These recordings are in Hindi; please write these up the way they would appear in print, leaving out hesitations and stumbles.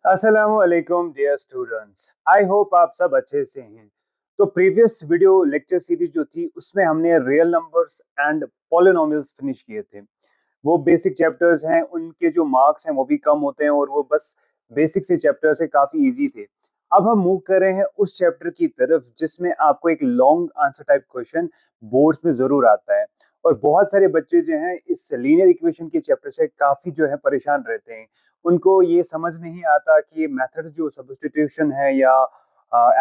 अस्सलामुअलैकुम डियर स्टूडेंट्स, आई होप आप सब अच्छे से हैं। तो प्रीवियस वीडियो लेक्चर सीरीज जो थी उसमें हमने real numbers and polynomials finish किए थे। वो बेसिक चैप्टर्स हैं, उनके जो मार्क्स हैं वो भी कम होते हैं और वो बस बेसिक से चैप्टर्स है, काफ़ी इजी थे। अब हम मूव कर रहे हैं उस चैप्टर की तरफ जिसमें आपको एक long answer type question boards में ज़रूर आता है। और बहुत सारे बच्चे जो हैं इस लीनियर इक्वेशन के चैप्टर से काफ़ी जो है परेशान रहते हैं। उनको ये समझ नहीं आता कि ये मेथड जो सब्स्टिट्यूशन है या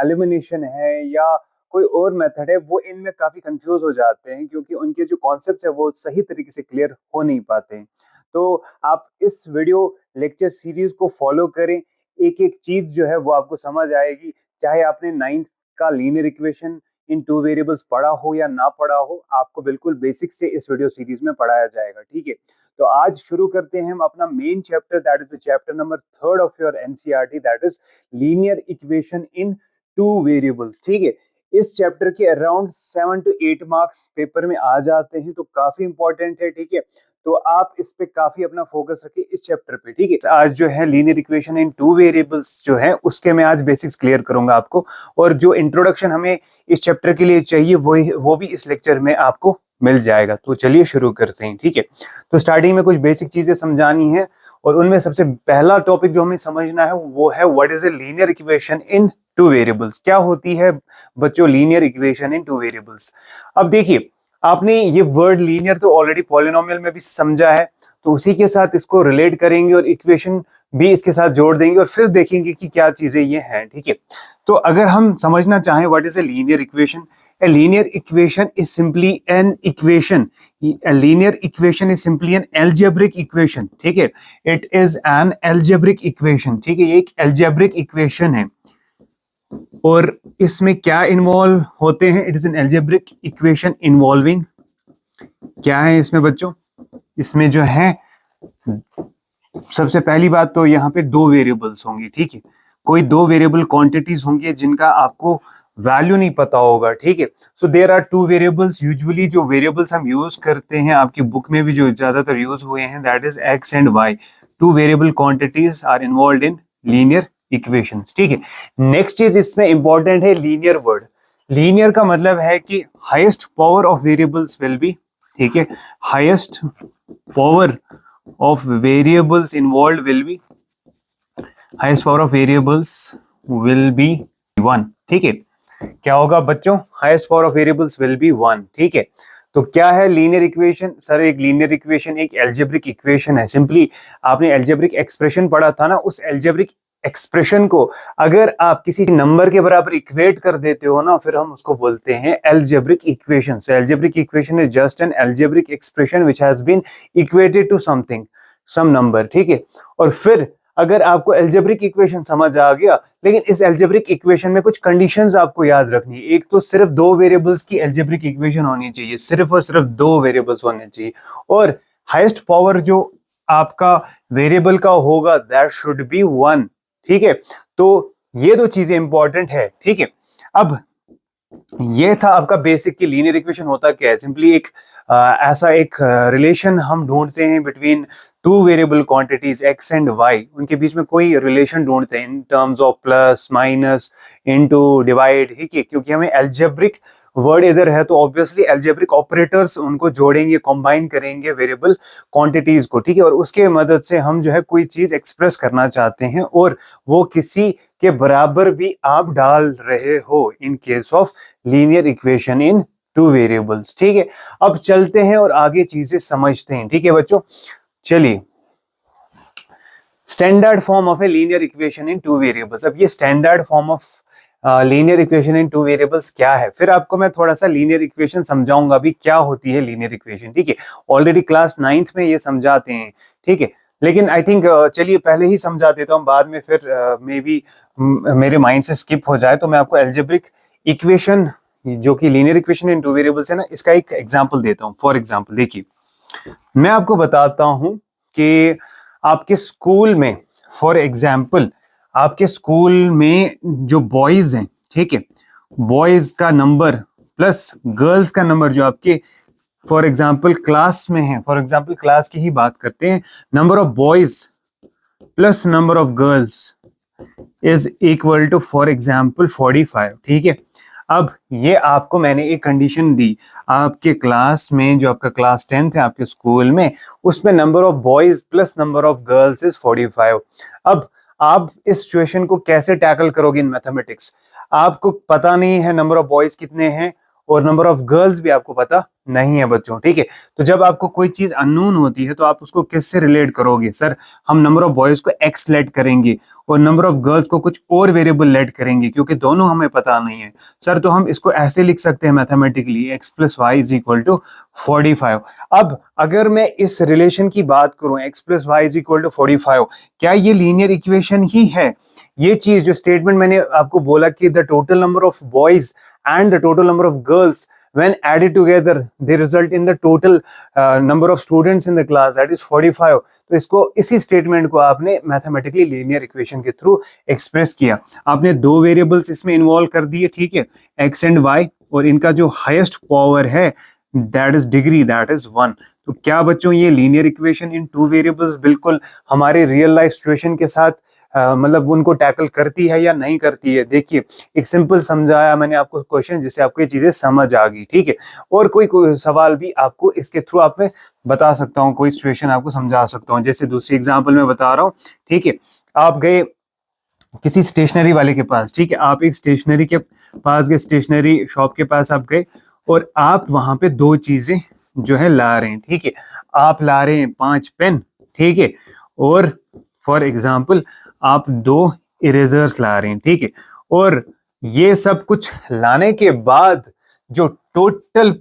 एलिमिनेशन है या कोई और मेथड है, वो इनमें काफ़ी कंफ्यूज हो जाते हैं क्योंकि उनके जो कॉन्सेप्ट्स है वो सही तरीके से क्लियर हो नहीं पाते हैं। तो आप इस वीडियो लेक्चर सीरीज को फॉलो करें, एक एक चीज जो है वो आपको समझ आएगी। चाहे आपने 9th का linear equation in two variables पढ़ा हो या ना पढ़ा हो, आपको बिल्कुल बेसिक से इस वीडियो सीरीज में पढ़ाया जाएगा। ठीक है, तो आज शुरू करते हैं हम अपना main chapter, that is the chapter number 3 of your NCERT, that is linear equation in two variables. ठीक है, इस चैप्टर के अराउंड 7 to 8 मार्क्स पेपर में आ जाते हैं, तो काफी इंपॉर्टेंट है। ठीक है, तो आप इस पे काफी अपना फोकस रखिए इस चैप्टर पे। ठीक है, आज जो है linear equation in two variables जो है उसके मैं आज बेसिक्स क्लियर करूंगा आपको, और जो इंट्रोडक्शन हमें इस चैप्टर के लिए चाहिए वो भी इस लेक्चर में आपको मिल जाएगा। तो चलिए शुरू करते हैं। ठीक है, तो स्टार्टिंग में कुछ बेसिक चीजें समझानी है और उनमें सबसे पहला टॉपिक जो हमें समझना है वो है what is a linear equation in two variables. क्या होती है बच्चों linear equation in two variables? अब देखिए, आपने ये वर्ड लीनियर तो ऑलरेडी पॉलिनोमियल में भी समझा है, तो उसी के साथ इसको रिलेट करेंगे और इक्वेशन भी इसके साथ जोड़ देंगे और फिर देखेंगे कि क्या चीजें ये हैं। ठीक है, तो अगर हम समझना चाहें what is a linear equation, a linear equation is simply an equation. A linear equation is simply an algebraic equation. ठीक है, it is an algebraic equation. ठीक है, ये एक algebraic equation है और इसमें क्या इन्वॉल्व होते हैं? It is an algebraic equation involving, क्या है इसमें बच्चों? इसमें जो है सबसे पहली बात तो यहाँ पे दो वेरिएबल्स होंगी। ठीक है, कोई दो वेरिएबल क्वांटिटीज होंगी जिनका आपको वैल्यू नहीं पता होगा। ठीक है, so there are two variables. Usually जो वेरिएबल्स हम यूज करते हैं आपकी बुक में भी जो ज्यादातर यूज हुए हैं, that is X and Y. Two variable quantities are involved in linear equations. ठीक है, नेक्स्ट चीज इसमें इंपॉर्टेंट है लीनियर वर्ड। लीनियर का मतलब है कि highest power of variables will be, ठीक है, highest power of variables involved will be, highest power of variables will be 1। ठीक है, क्या होगा बच्चों? Highest power of variables will be 1। ठीक है, तो क्या है लीनियर इक्वेशन? सर एक लीनियर इक्वेशन एक एल्जेब्रिक इक्वेशन है। सिंपली आपने एल्जेब्रिक एक्सप्रेशन पढ़ा था ना, उस एल्जेब्रिक एक्सप्रेशन को अगर आप किसी नंबर के बराबर इक्वेट कर देते हो ना, फिर हम उसको बोलते हैं algebraic equation. So algebraic equation is just an algebraic expression which has been equated to something, some number. ठीक है, और फिर अगर आपको एल्जेब्रिक इक्वेशन समझ आ गया, लेकिन इस एल्जेब्रिक इक्वेशन में कुछ कंडीशंस आपको याद रखनी है। एक तो सिर्फ दो वेरिएबल्स की एल्जेब्रिक इक्वेशन होनी चाहिए, सिर्फ और सिर्फ दो वेरिएबल्स होने चाहिए, और हाईएस्ट पावर जो आपका वेरिएबल का होगा दैट शुड बी 1। ठीक है, तो ये दो चीजें इंपॉर्टेंट है। ठीक है, अब ये था आपका बेसिक की लीनियर इक्वेशन होता क्या है। सिंपली एक ऐसा एक रिलेशन हम ढूंढते हैं between two variable quantities X and Y, उनके बीच में कोई रिलेशन ढूंढते हैं in terms of plus minus into divide. ठीक है, क्योंकि हमें एल्जेब्रिक वर्ड इधर है तो ऑब्वियसली एल्जेब्रिक ऑपरेटर्स उनको जोड़ेंगे, कंबाइन करेंगे वेरिएबल क्वांटिटीज को। ठीक है, और उसके मदद से हम जो है कोई चीज एक्सप्रेस करना चाहते हैं और वो किसी के बराबर भी आप डाल रहे हो in case of linear equation in two variables. ठीक है, अब चलते हैं और आगे चीजें समझते हैं। ठीक है बच्चों, चलिए, standard form of a linear equation in two variables. अब ये standard form of linear equation in two variables क्या है, फिर आपको मैं थोड़ा सा लीनियर इक्वेशन समझाऊंगा भी क्या होती है लीनियर इक्वेशन। ठीक है, ऑलरेडी क्लास 9th में ये समझाते हैं। ठीक है, लेकिन आई थिंक चलिए पहले ही समझा देता हूँ, बाद में फिर मे बी मेरे माइंड से स्किप हो जाए, तो मैं आपको एल्जेब्रिक इक्वेशन जो कि linear equation in two variables है ना, इसका एक एग्जांपल देता हूँ। फॉर एग्जांपल देखिए, मैं आपको बताता हूँ कि आपके स्कूल में, फॉर एग्जांपल आपके स्कूल में जो बॉयज हैं, ठीक है, बॉयज का नंबर प्लस गर्ल्स का नंबर जो आपके फॉर एग्जांपल क्लास में है, फॉर एग्जांपल क्लास की ही बात करते हैं, number of boys plus number of girls is equal to for example 45, ठीक है। अब ये आपको मैंने एक कंडीशन दी, आपके क्लास में जो आपका क्लास 10th है आपके स्कूल में, उसमें number of boys plus number of girls is 45। अब आप इस सिचुएशन को कैसे टैकल करोगे इन मैथमेटिक्स? आपको पता नहीं है नंबर ऑफ बॉयज कितने हैं और नंबर ऑफ गर्ल्स भी आपको पता नहीं है बच्चों, ठीक है। तो जब आपको कोई चीज अननोन होती है तो आप उसको किससे रिलेट करोगे? सर हम नंबर ऑफ बॉयज को एक्स लेट करेंगे और नंबर ऑफ गर्ल्स को कुछ और वेरिएबल लेट करेंगे, क्योंकि दोनों हमें पता नहीं है। सर तो हम इसको ऐसे लिख सकते हैं mathematically, X plus Y is equal to 45। अब अगर मैं इस रिलेशन की बात करूं, X plus Y is equal to 45, क्या ये लीनियर इक्वेशन ही है? ये चीज जो स्टेटमेंट मैंने आपको बोला कि the total number of boys and the total number of girls when added together they result in the total number of students in the class, that is 45। तो इसको, इसी स्टेटमेंट को आपने मैथमेटिकली लीनियर इक्वेशन के थ्रू एक्सप्रेस किया। आपने दो वेरिएबल्स इसमें इन्वॉल्व कर दिए, ठीक है, एक्स एंड वाई, और इनका जो हाईएस्ट पावर है that is degree, that is 1। तो क्या बच्चों ये linear equation in two variables बिल्कुल हमारे रियल लाइफ सिचुएशन के साथ मतलब उनको टैकल करती है या नहीं करती है? देखिए एक सिंपल समझाया मैंने आपको क्वेश्चन, जिससे आपको ये चीजें समझ आ गई, ठीक है। और कोई सवाल भी आपको इसके थ्रू आप में बता सकता हूँ, कोई सिचुएशन आपको समझा सकता हूँ। जैसे दूसरी एग्जांपल में बता रहा हूँ, ठीक है। आप गए किसी स्टेशनरी वाले के पास, ठीक है, आप एक स्टेशनरी के पास गए, स्टेशनरी शॉप के पास आप गए और आप वहां पे दो चीजें जो है ला रहे हैं, ठीक है। आप ला रहे हैं 5 पेन, ठीक है, और फॉर एग्जाम्पल आप 2 इरेजर्स ला रहे हैं, ठीक है। और ये सब कुछ लाने के बाद जो टोटल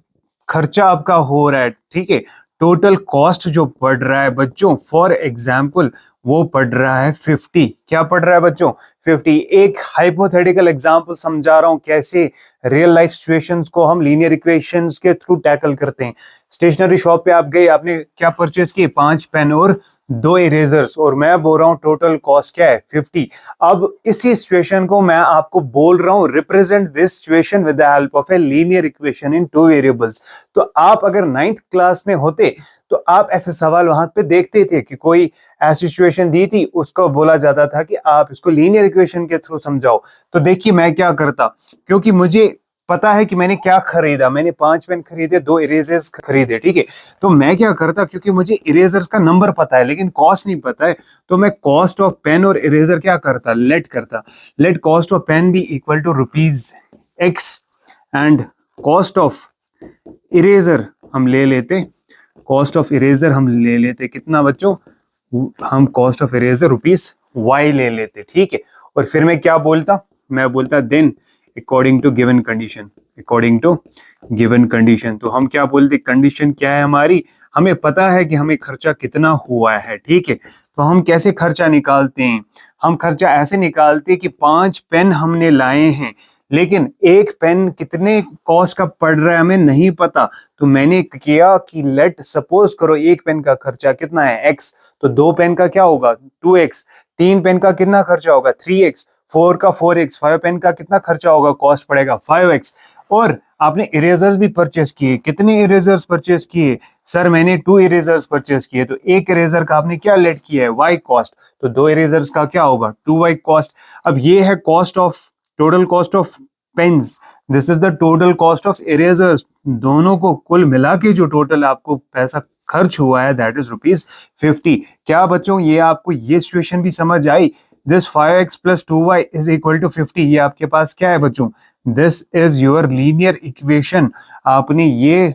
खर्चा आपका हो रहा है, ठीक है, टोटल कॉस्ट जो पड़ रहा है बच्चों, फॉर एग्जाम्पल वो पड़ रहा है 50। क्या पड़ रहा है बच्चों? 50। एक हाइपोथेटिकल एग्जाम्पल समझा रहा हूं कैसे रियल लाइफ सिचुएशंस को हम लीनियर इक्वेशंस के थ्रू टैकल करते हैं। स्टेशनरी शॉप पे आप गए, आपने क्या परचेस किए? 5 पेन और 2 इरेजर्स, और मैं बोल रहा हूँ टोटल कॉस्ट क्या है? 50। अब इसी सिचुएशन को मैं आपको बोल रहा हूँ, represent this situation with the help of a linear equation in two variables. तो आप अगर 9th क्लास में होते तो आप ऐसे सवाल वहां पे देखते थे कि कोई ऐसी सिचुएशन दी थी, उसको बोला जाता था कि आप इसको लीनियर इक्वेशन के थ्रू समझाओ। तो देखिए मैं क्या करता, क्योंकि मुझे पता है कि मैंने क्या खरीदा, मैंने 5 पेन खरीदे, 2 इरेजर्स खरीदे, ठीक है। तो मैं क्या करता, क्योंकि मुझे इरेजर्स का नंबर पता है लेकिन कॉस्ट नहीं पता है, तो मैं कॉस्ट ऑफ पेन और इरेजर क्या करता, लेट करता। Let cost of pen be equal to rupees X and cost of eraser हम ले लेते, कॉस्ट ऑफ इरेजर हम ले लेते कितना बच्चों? हम cost of eraser rupees Y ले लेते, ठीक है। और फिर मैं क्या बोलता? मैं बोलता then according to given condition, according to given condition. तो हम क्या बोलते, कंडीशन क्या है हमारी? हमें पता है कि हमें खर्चा कितना हुआ है, ठीक है। तो हम कैसे खर्चा निकालते हैं? हम खर्चा ऐसे निकालते हैं कि 5 पेन हमने लाए हैं, लेकिन एक पेन कितने कॉस्ट का पड़ रहा है हमें नहीं पता। तो मैंने किया कि लेट सपोज करो एक पेन का खर्चा कितना है? एक्स। तो 2 पेन का क्या होगा? 2x। 3 पेन का कितना खर्चा होगा? 3x। 4 का 4x। 5 पेन का कितना खर्चा होगा, कॉस्ट पड़ेगा? 5x। और आपने इरेजर्स भी परचेस किए, कितने इरेजर्स परचेस किए? सर मैंने 2 इरेजर्स परचेस किए। तो एक इरेजर का आपने क्या लेट किया है? y cost. तो 2 इरेजर्स का क्या होगा? 2y cost. अब ये है cost of, total cost of pens, this is the total cost of erasers. दोनों को कुल मिला के जो टोटल आपको पैसा खर्च हुआ है दैट इज रुपीज 50। क्या बच्चों ये आपको ये सिचुएशन भी समझ आई? This 5x plus 2y is equal to 50। ये आपके पास क्या है बच्चों? This is your linear equation. आपने ये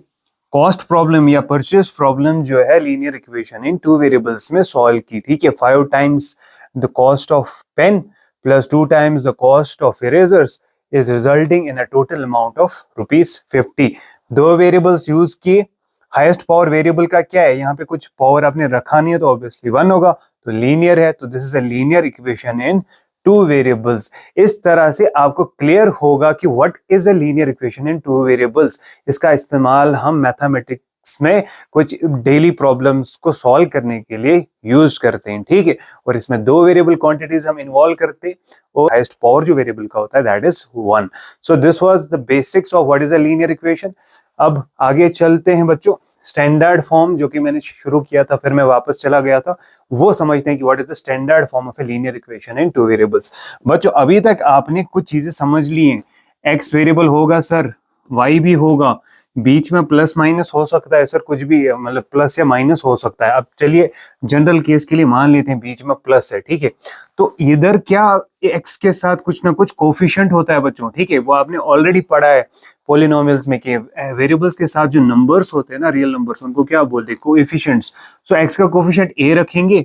कॉस्ट प्रॉब्लम या परचेस प्रॉब्लम जो है linear equation in two variables में सॉल्व की, ठीक है। 5 times the cost of pen plus 2 times the cost of erasers is resulting in a total amount of rupees 50। 2 variables use किए, हाईएस्ट पावर वेरिएबल का क्या है? यहाँ पे कुछ पावर आपने रखा नहीं है तो ऑब्वियसली 1 होगा, तो लीनियर है, तो this is a linear equation in 2 variables. इस तरह से आपको क्लियर होगा कि what is a linear equation in 2 variables. इसका इस्तेमाल हम मैथमेटिक्स में कुछ डेली प्रॉब्लम्स को सॉल्व करने के लिए यूज करते हैं, ठीक है। और इसमें 2 वेरिएबल क्वांटिटीज हम इन्वॉल्व करते हैं और हाईएस्ट पावर जो वेरिएबल का होता है that is 1। So this was the basics of what is a linear equation. अब आगे चलते हैं बच्चों, स्टैंडर्ड फॉर्म जो कि मैंने शुरू किया था फिर मैं वापस चला गया था, वो समझते हैं कि what is the standard form of a linear equation in two variables. बच्चों अभी तक आपने कुछ चीजें समझ ली हैं, एक्स वेरिएबल होगा सर, वाई भी होगा, बीच में प्लस माइनस हो सकता है सर, कुछ भी मतलब प्लस या माइनस हो सकता है। अब चलिए जनरल केस के लिए मान लेते हैं बीच में प्लस है, ठीक है। तो इधर क्या एक्स के साथ कुछ ना कुछ कोफिशिएंट होता है बच्चों, ठीक है, वो आपने ऑलरेडी पढ़ा है पॉलिनोमियल्स में कि वेरिएबल्स के साथ जो नंबर्स होते हैं ना, रियल नंबर्स, उनको क्या बोलते हैं, कोएफिशिएंट्स। सो एक्स का कोफिशिएंट ए रखेंगे,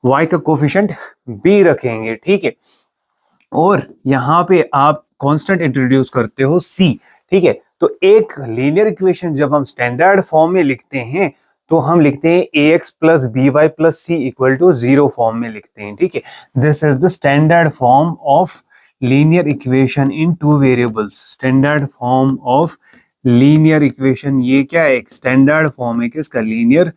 वाई का कोफिशिएंट बी रखेंगे, ठीक है। और यहाँ पे आप कांस्टेंट इंट्रोड्यूस करते हो सी, ठीक है। तो एक लीनियर इक्वेशन जब हम स्टैंडर्ड फॉर्म में लिखते हैं तो हम लिखते हैं A X plus B Y plus C equal to 0 form में लिखते हैं, ठीक है। This is the standard form of linear equation in two variables. Standard form of linear equation, ये क्या है, एक स्टैंडर्ड फॉर्म है किसका, लीनियर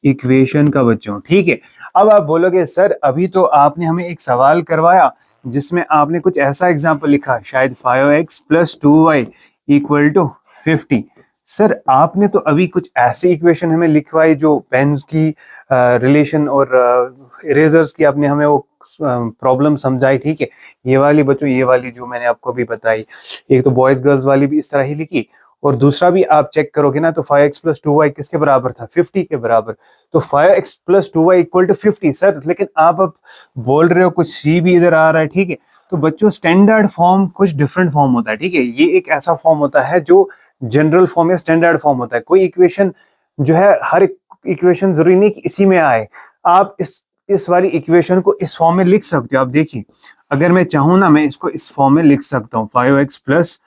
इक्वेशन का बच्चों, ठीक है। अब आप बोलोगे सर अभी तो आपने हमें एक सवाल करवाया जिसमें आपने कुछ ऐसा एग्जाम्पल लिखा, शायद 5x plus 2y equal to 50। Sir आपने तो अभी कुछ ऐसी इक्वेशन हमें लिखवाई जो पेन्स की रिलेशन और इरेजर्स की आपने हमें वो प्रॉब्लम समझाई, ठीक है। ये वाली बच्चों, ये वाली जो मैंने आपको अभी बताई, एक तो बॉयज गर्ल्स वाली भी इस तरह ही लिखी, और दूसरा भी आप चेक करोगे ना तो 5x प्लस 2y किसके बराबर था, 50 के बराबर। तो 5x plus 2y equal to 50 sir, लेकिन आप अब बोल रहे हो कुछ सी भी इधर आ रहा है, ठीक है। तो बच्चों स्टैंडर्ड फॉर्म कुछ डिफरेंट फॉर्म होता है, ठीक है। ये एक ऐसा फॉर्म होता है जो जनरल फॉर्म या स्टैंडर्ड फॉर्म होता है। कोई इक्वेशन जो है, हर इक्वेशन जरूरी नहीं कि इसी में आए। आप इस वाली इक्वेशन को इस फॉर्म में लिख सकते हो। आप देखिए, अगर मैं चाहूँ ना, मैं इसको इस फॉर्म में लिख सकता हूँ, 5x प्लस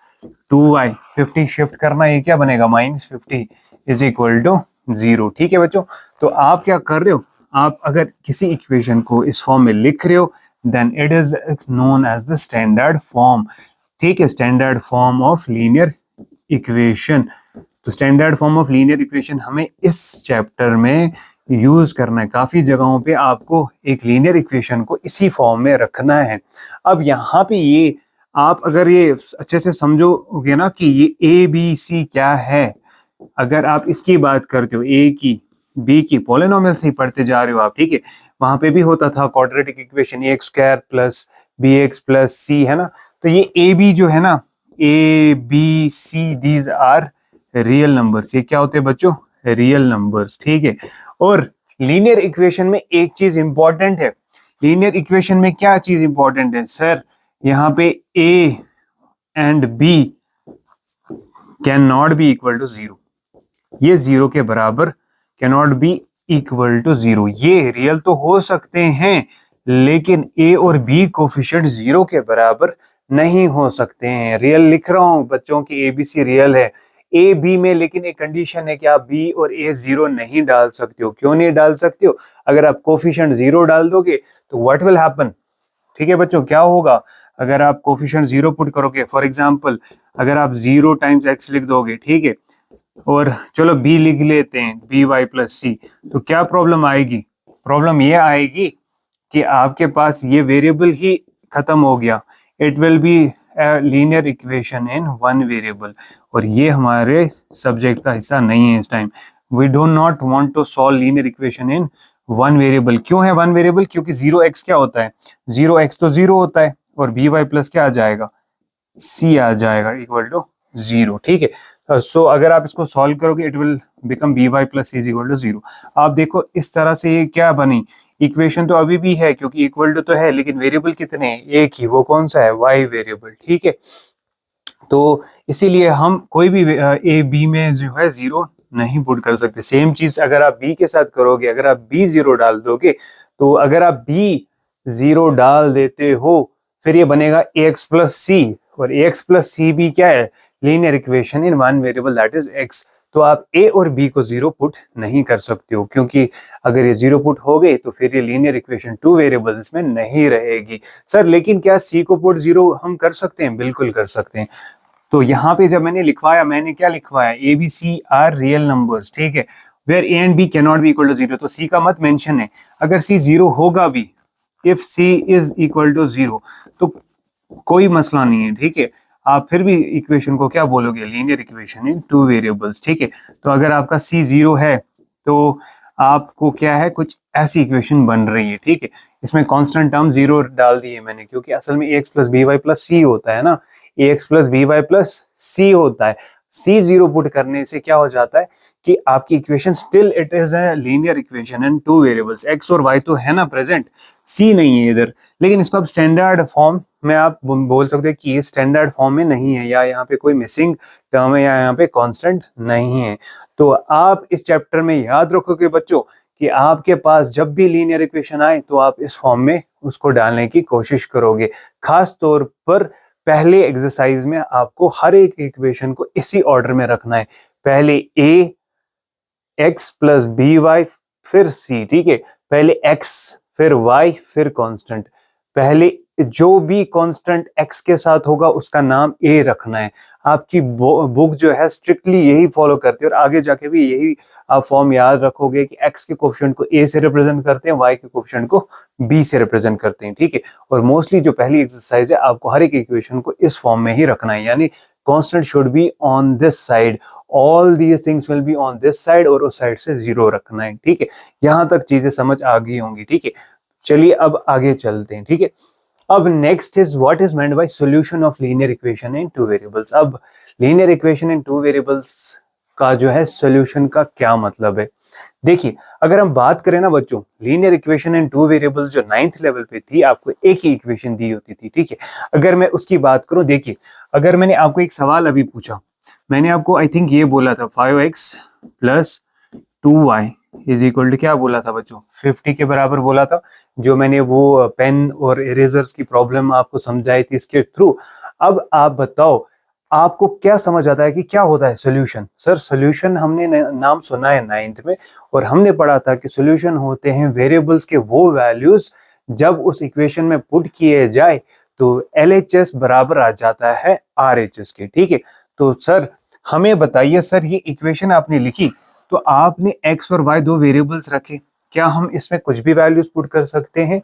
2y, 50 शिफ्ट करना, ये क्या बनेगा, -50 इज इक्वल टू 0, ठीक है बच्चों। तो आप क्या कर रहे हो, आप अगर किसी इक्वेशन को इस फॉर्म में लिख रहे हो then it is known as the standard form, ठीक है, standard form of linear equation. तो standard form of linear equation हमें इस चैप्टर में यूज करना है। काफी जगहों पे आपको एक लीनियर इक्वेशन को इसी फॉर्म में रखना है। अब यहाँ पे ये आप अगर ये अच्छे से समझोगे ना कि ये ए बी सी क्या है, अगर आप इसकी बात करते हो, ए की बी की, पॉलिनोमियल से ही पढ़ते जा रहे हो आप, ठीक है। वहां पे भी होता था quadratic equation, A X square plus B X plus C, है ना। तो ये ए बी जो है ना, A B C, these are real numbers. ये क्या होते हैं बच्चों, रियल नंबर्स, ठीक है। और लीनियर इक्वेशन में एक चीज इंपॉर्टेंट है, लीनियर इक्वेशन में क्या चीज इंपॉर्टेंट है सर, यहाँ पे A and B can not be equal to 0, ये 0 के बराबर can not be equal to 0। ये रियल तो हो सकते हैं लेकिन ए और बी कोफिशिएंट 0 के बराबर नहीं हो सकते हैं। रियल लिख रहा हूं बच्चों की, ए बी सी रियल है ए बी में, लेकिन एक कंडीशन है कि आप बी और ए 0 नहीं डाल सकते हो। क्यों नहीं डाल सकते हो, अगर आप कोफिशिएंट 0 डाल दोगे तो व्हाट विल हैपन, ठीक है बच्चों, क्या होगा अगर आप कोफिशिएंट 0 पुट करोगे। फॉर एग्जांपल अगर आप 0 टाइम्स एक्स लिख दोगे, ठीक है, और चलो बी लिख लेते हैं, बी वाई प्लस सी, तो क्या प्रॉब्लम आएगी, प्रॉब्लम ये आएगी कि आपके पास ये वेरिएबल ही खत्म हो गया। It will be linear equation in one variable, और ये हमारे सब्जेक्ट का हिस्सा नहीं है इस time. We don't not want to solve linear equation in one variable. क्यों है वन वेरिएबल, क्योंकि 0x क्या होता है, 0x तो 0 होता है, और बी वाई प्लस क्या आ जाएगा, सी आ जाएगा इक्वल टू 0, ठीक है। सो अगर आप इसको सॉल्व करोगे it will become B Y plus C is equal to 0। आप देखो इस तरह से ये क्या बनी, इक्वेशन तो अभी भी है क्योंकि इक्वल टू तो है, लेकिन वेरिएबल कितने हैं, एक ही, वो कौन सा है, वाई वेरिएबल, ठीक है। तो इसीलिए हम कोई भी ए बी में जो है 0 नहीं पुट कर सकते। सेम चीज अगर आप बी के साथ करोगे, अगर आप बी 0 डाल दोगे, तो अगर आप बी 0 डाल देते हो फिर ये बनेगा ए एक्स प्लस सी, और ए एक्स प्लस सी भी क्या है, linear equation in one variable that is x. तो आप ए और बी को 0 पुट नहीं कर सकते हो, क्योंकि अगर ये 0 पुट हो गए तो फिर ये लीनियर इक्वेशन टू वेरिएबल्स में नहीं रहेगी। सर लेकिन क्या सी को पुट 0 हम कर सकते हैं, बिल्कुल कर सकते हैं। तो यहाँ पे जब मैंने लिखवाया, मैंने क्या लिखवाया, A B C are real numbers, ठीक है, where A and B can not be equal to 0, तो सी का मत मेंशन है। अगर सी 0 होगा भी, if C is equal to 0 तो कोई मसला नहीं है, ठीक है। आप फिर भी इक्वेशन को क्या बोलोगे, linear equation in two variables, ठीक है। तो अगर आपका सी जीरो है तो आपको क्या है, कुछ ऐसी इक्वेशन बन रही है, ठीक है। इसमें कांस्टेंट टर्म जीरो डाल दिए मैंने, क्योंकि असल में ax plus B Y plus C होता है ना, ax plus B Y plus C होता है। सी जीरो पुट करने से क्या हो जाता है कि आपकी equation still it is a linear equation in two variables, x और वाई तो है ना प्रेजेंट, सी नहीं है इधर, लेकिन इसको अब स्टैंडर्ड फॉर्म में आप बोल सकते हैं कि ये स्टैंडर्ड फॉर्म में नहीं है, या यहाँ पे कोई मिसिंग टर्म है, या यहाँ पे कांस्टेंट नहीं है। तो आप इस चैप्टर में याद रखोगे बच्चों कि आपके पास जब भी लीनियर इक्वेशन आए तो आप इस फॉर्म में उसको डालने की कोशिश करोगे। खास तौर पर पहले एक्सरसाइज में आपको हर एक इक्वेशन को इसी ऑर्डर में रखना है, पहले ए एक्स प्लस बी वाई फिर सी, ठीक है। पहले एक्स फिर वाई फिर कांस्टेंट, पहले जो भी कांस्टेंट एक्स के साथ होगा उसका नाम ए रखना है। आपकी बुक जो है स्ट्रिक्टली यही फॉलो करती है, और आगे जाके भी यही आप फॉर्म याद रखोगे कि एक्स के कोफिशिएंट को ए से रिप्रेजेंट करते हैं, वाई के कोफिशिएंट को बी से रिप्रेजेंट करते हैं, ठीक है। और मोस्टली जो पहली एक्सरसाइज है आपको हर एक इक्वेशन को इस फॉर्म में ही रखना है, यानी constant should be on this side, all these things will be on this side, और उस साइड से जीरो रखना है, ठीक है। यहां तक चीजें समझ आ गई होंगी, ठीक है। चलिए अब आगे चलते हैं, ठीक है। अब next is what is meant by solution of linear equation in two variables. अब linear equation in two variables का जो है सॉल्यूशन का क्या मतलब है। देखिए, अगर हम बात करें ना बच्चों, linear equation in two variables जो 9th लेवल पे थी, आपको एक ही इक्वेशन दी होती थी, ठीक है। अगर मैं उसकी बात करूं, देखिए अगर मैंने आपको एक सवाल अभी पूछा, मैंने आपको आई थिंक ये बोला था 5x plus 2y is equal to क्या बोला था बच्चों, 50 के बराबर बोला था, जो मैंने वो पेन और इरेजर्स की प्रॉब्लम आपको समझाई थी इसके थ्रू। अब आप बताओ आपको क्या समझ आता है कि क्या होता है सोल्यूशन। सर सोल्यूशन हमने नाम सुना है 9th में, और हमने पढ़ा था कि सोल्यूशन होते हैं वेरिएबल्स के वो वैल्यूज जब उस इक्वेशन में पुट किए जाए तो LHS बराबर आ जाता है RHS के, ठीक है। तो सर हमें बताइए, सर ये इक्वेशन आपने लिखी तो आपने x और y दो वेरिएबल्स रखे, क्या हम इसमें कुछ भी वैल्यूज पुट कर सकते हैं?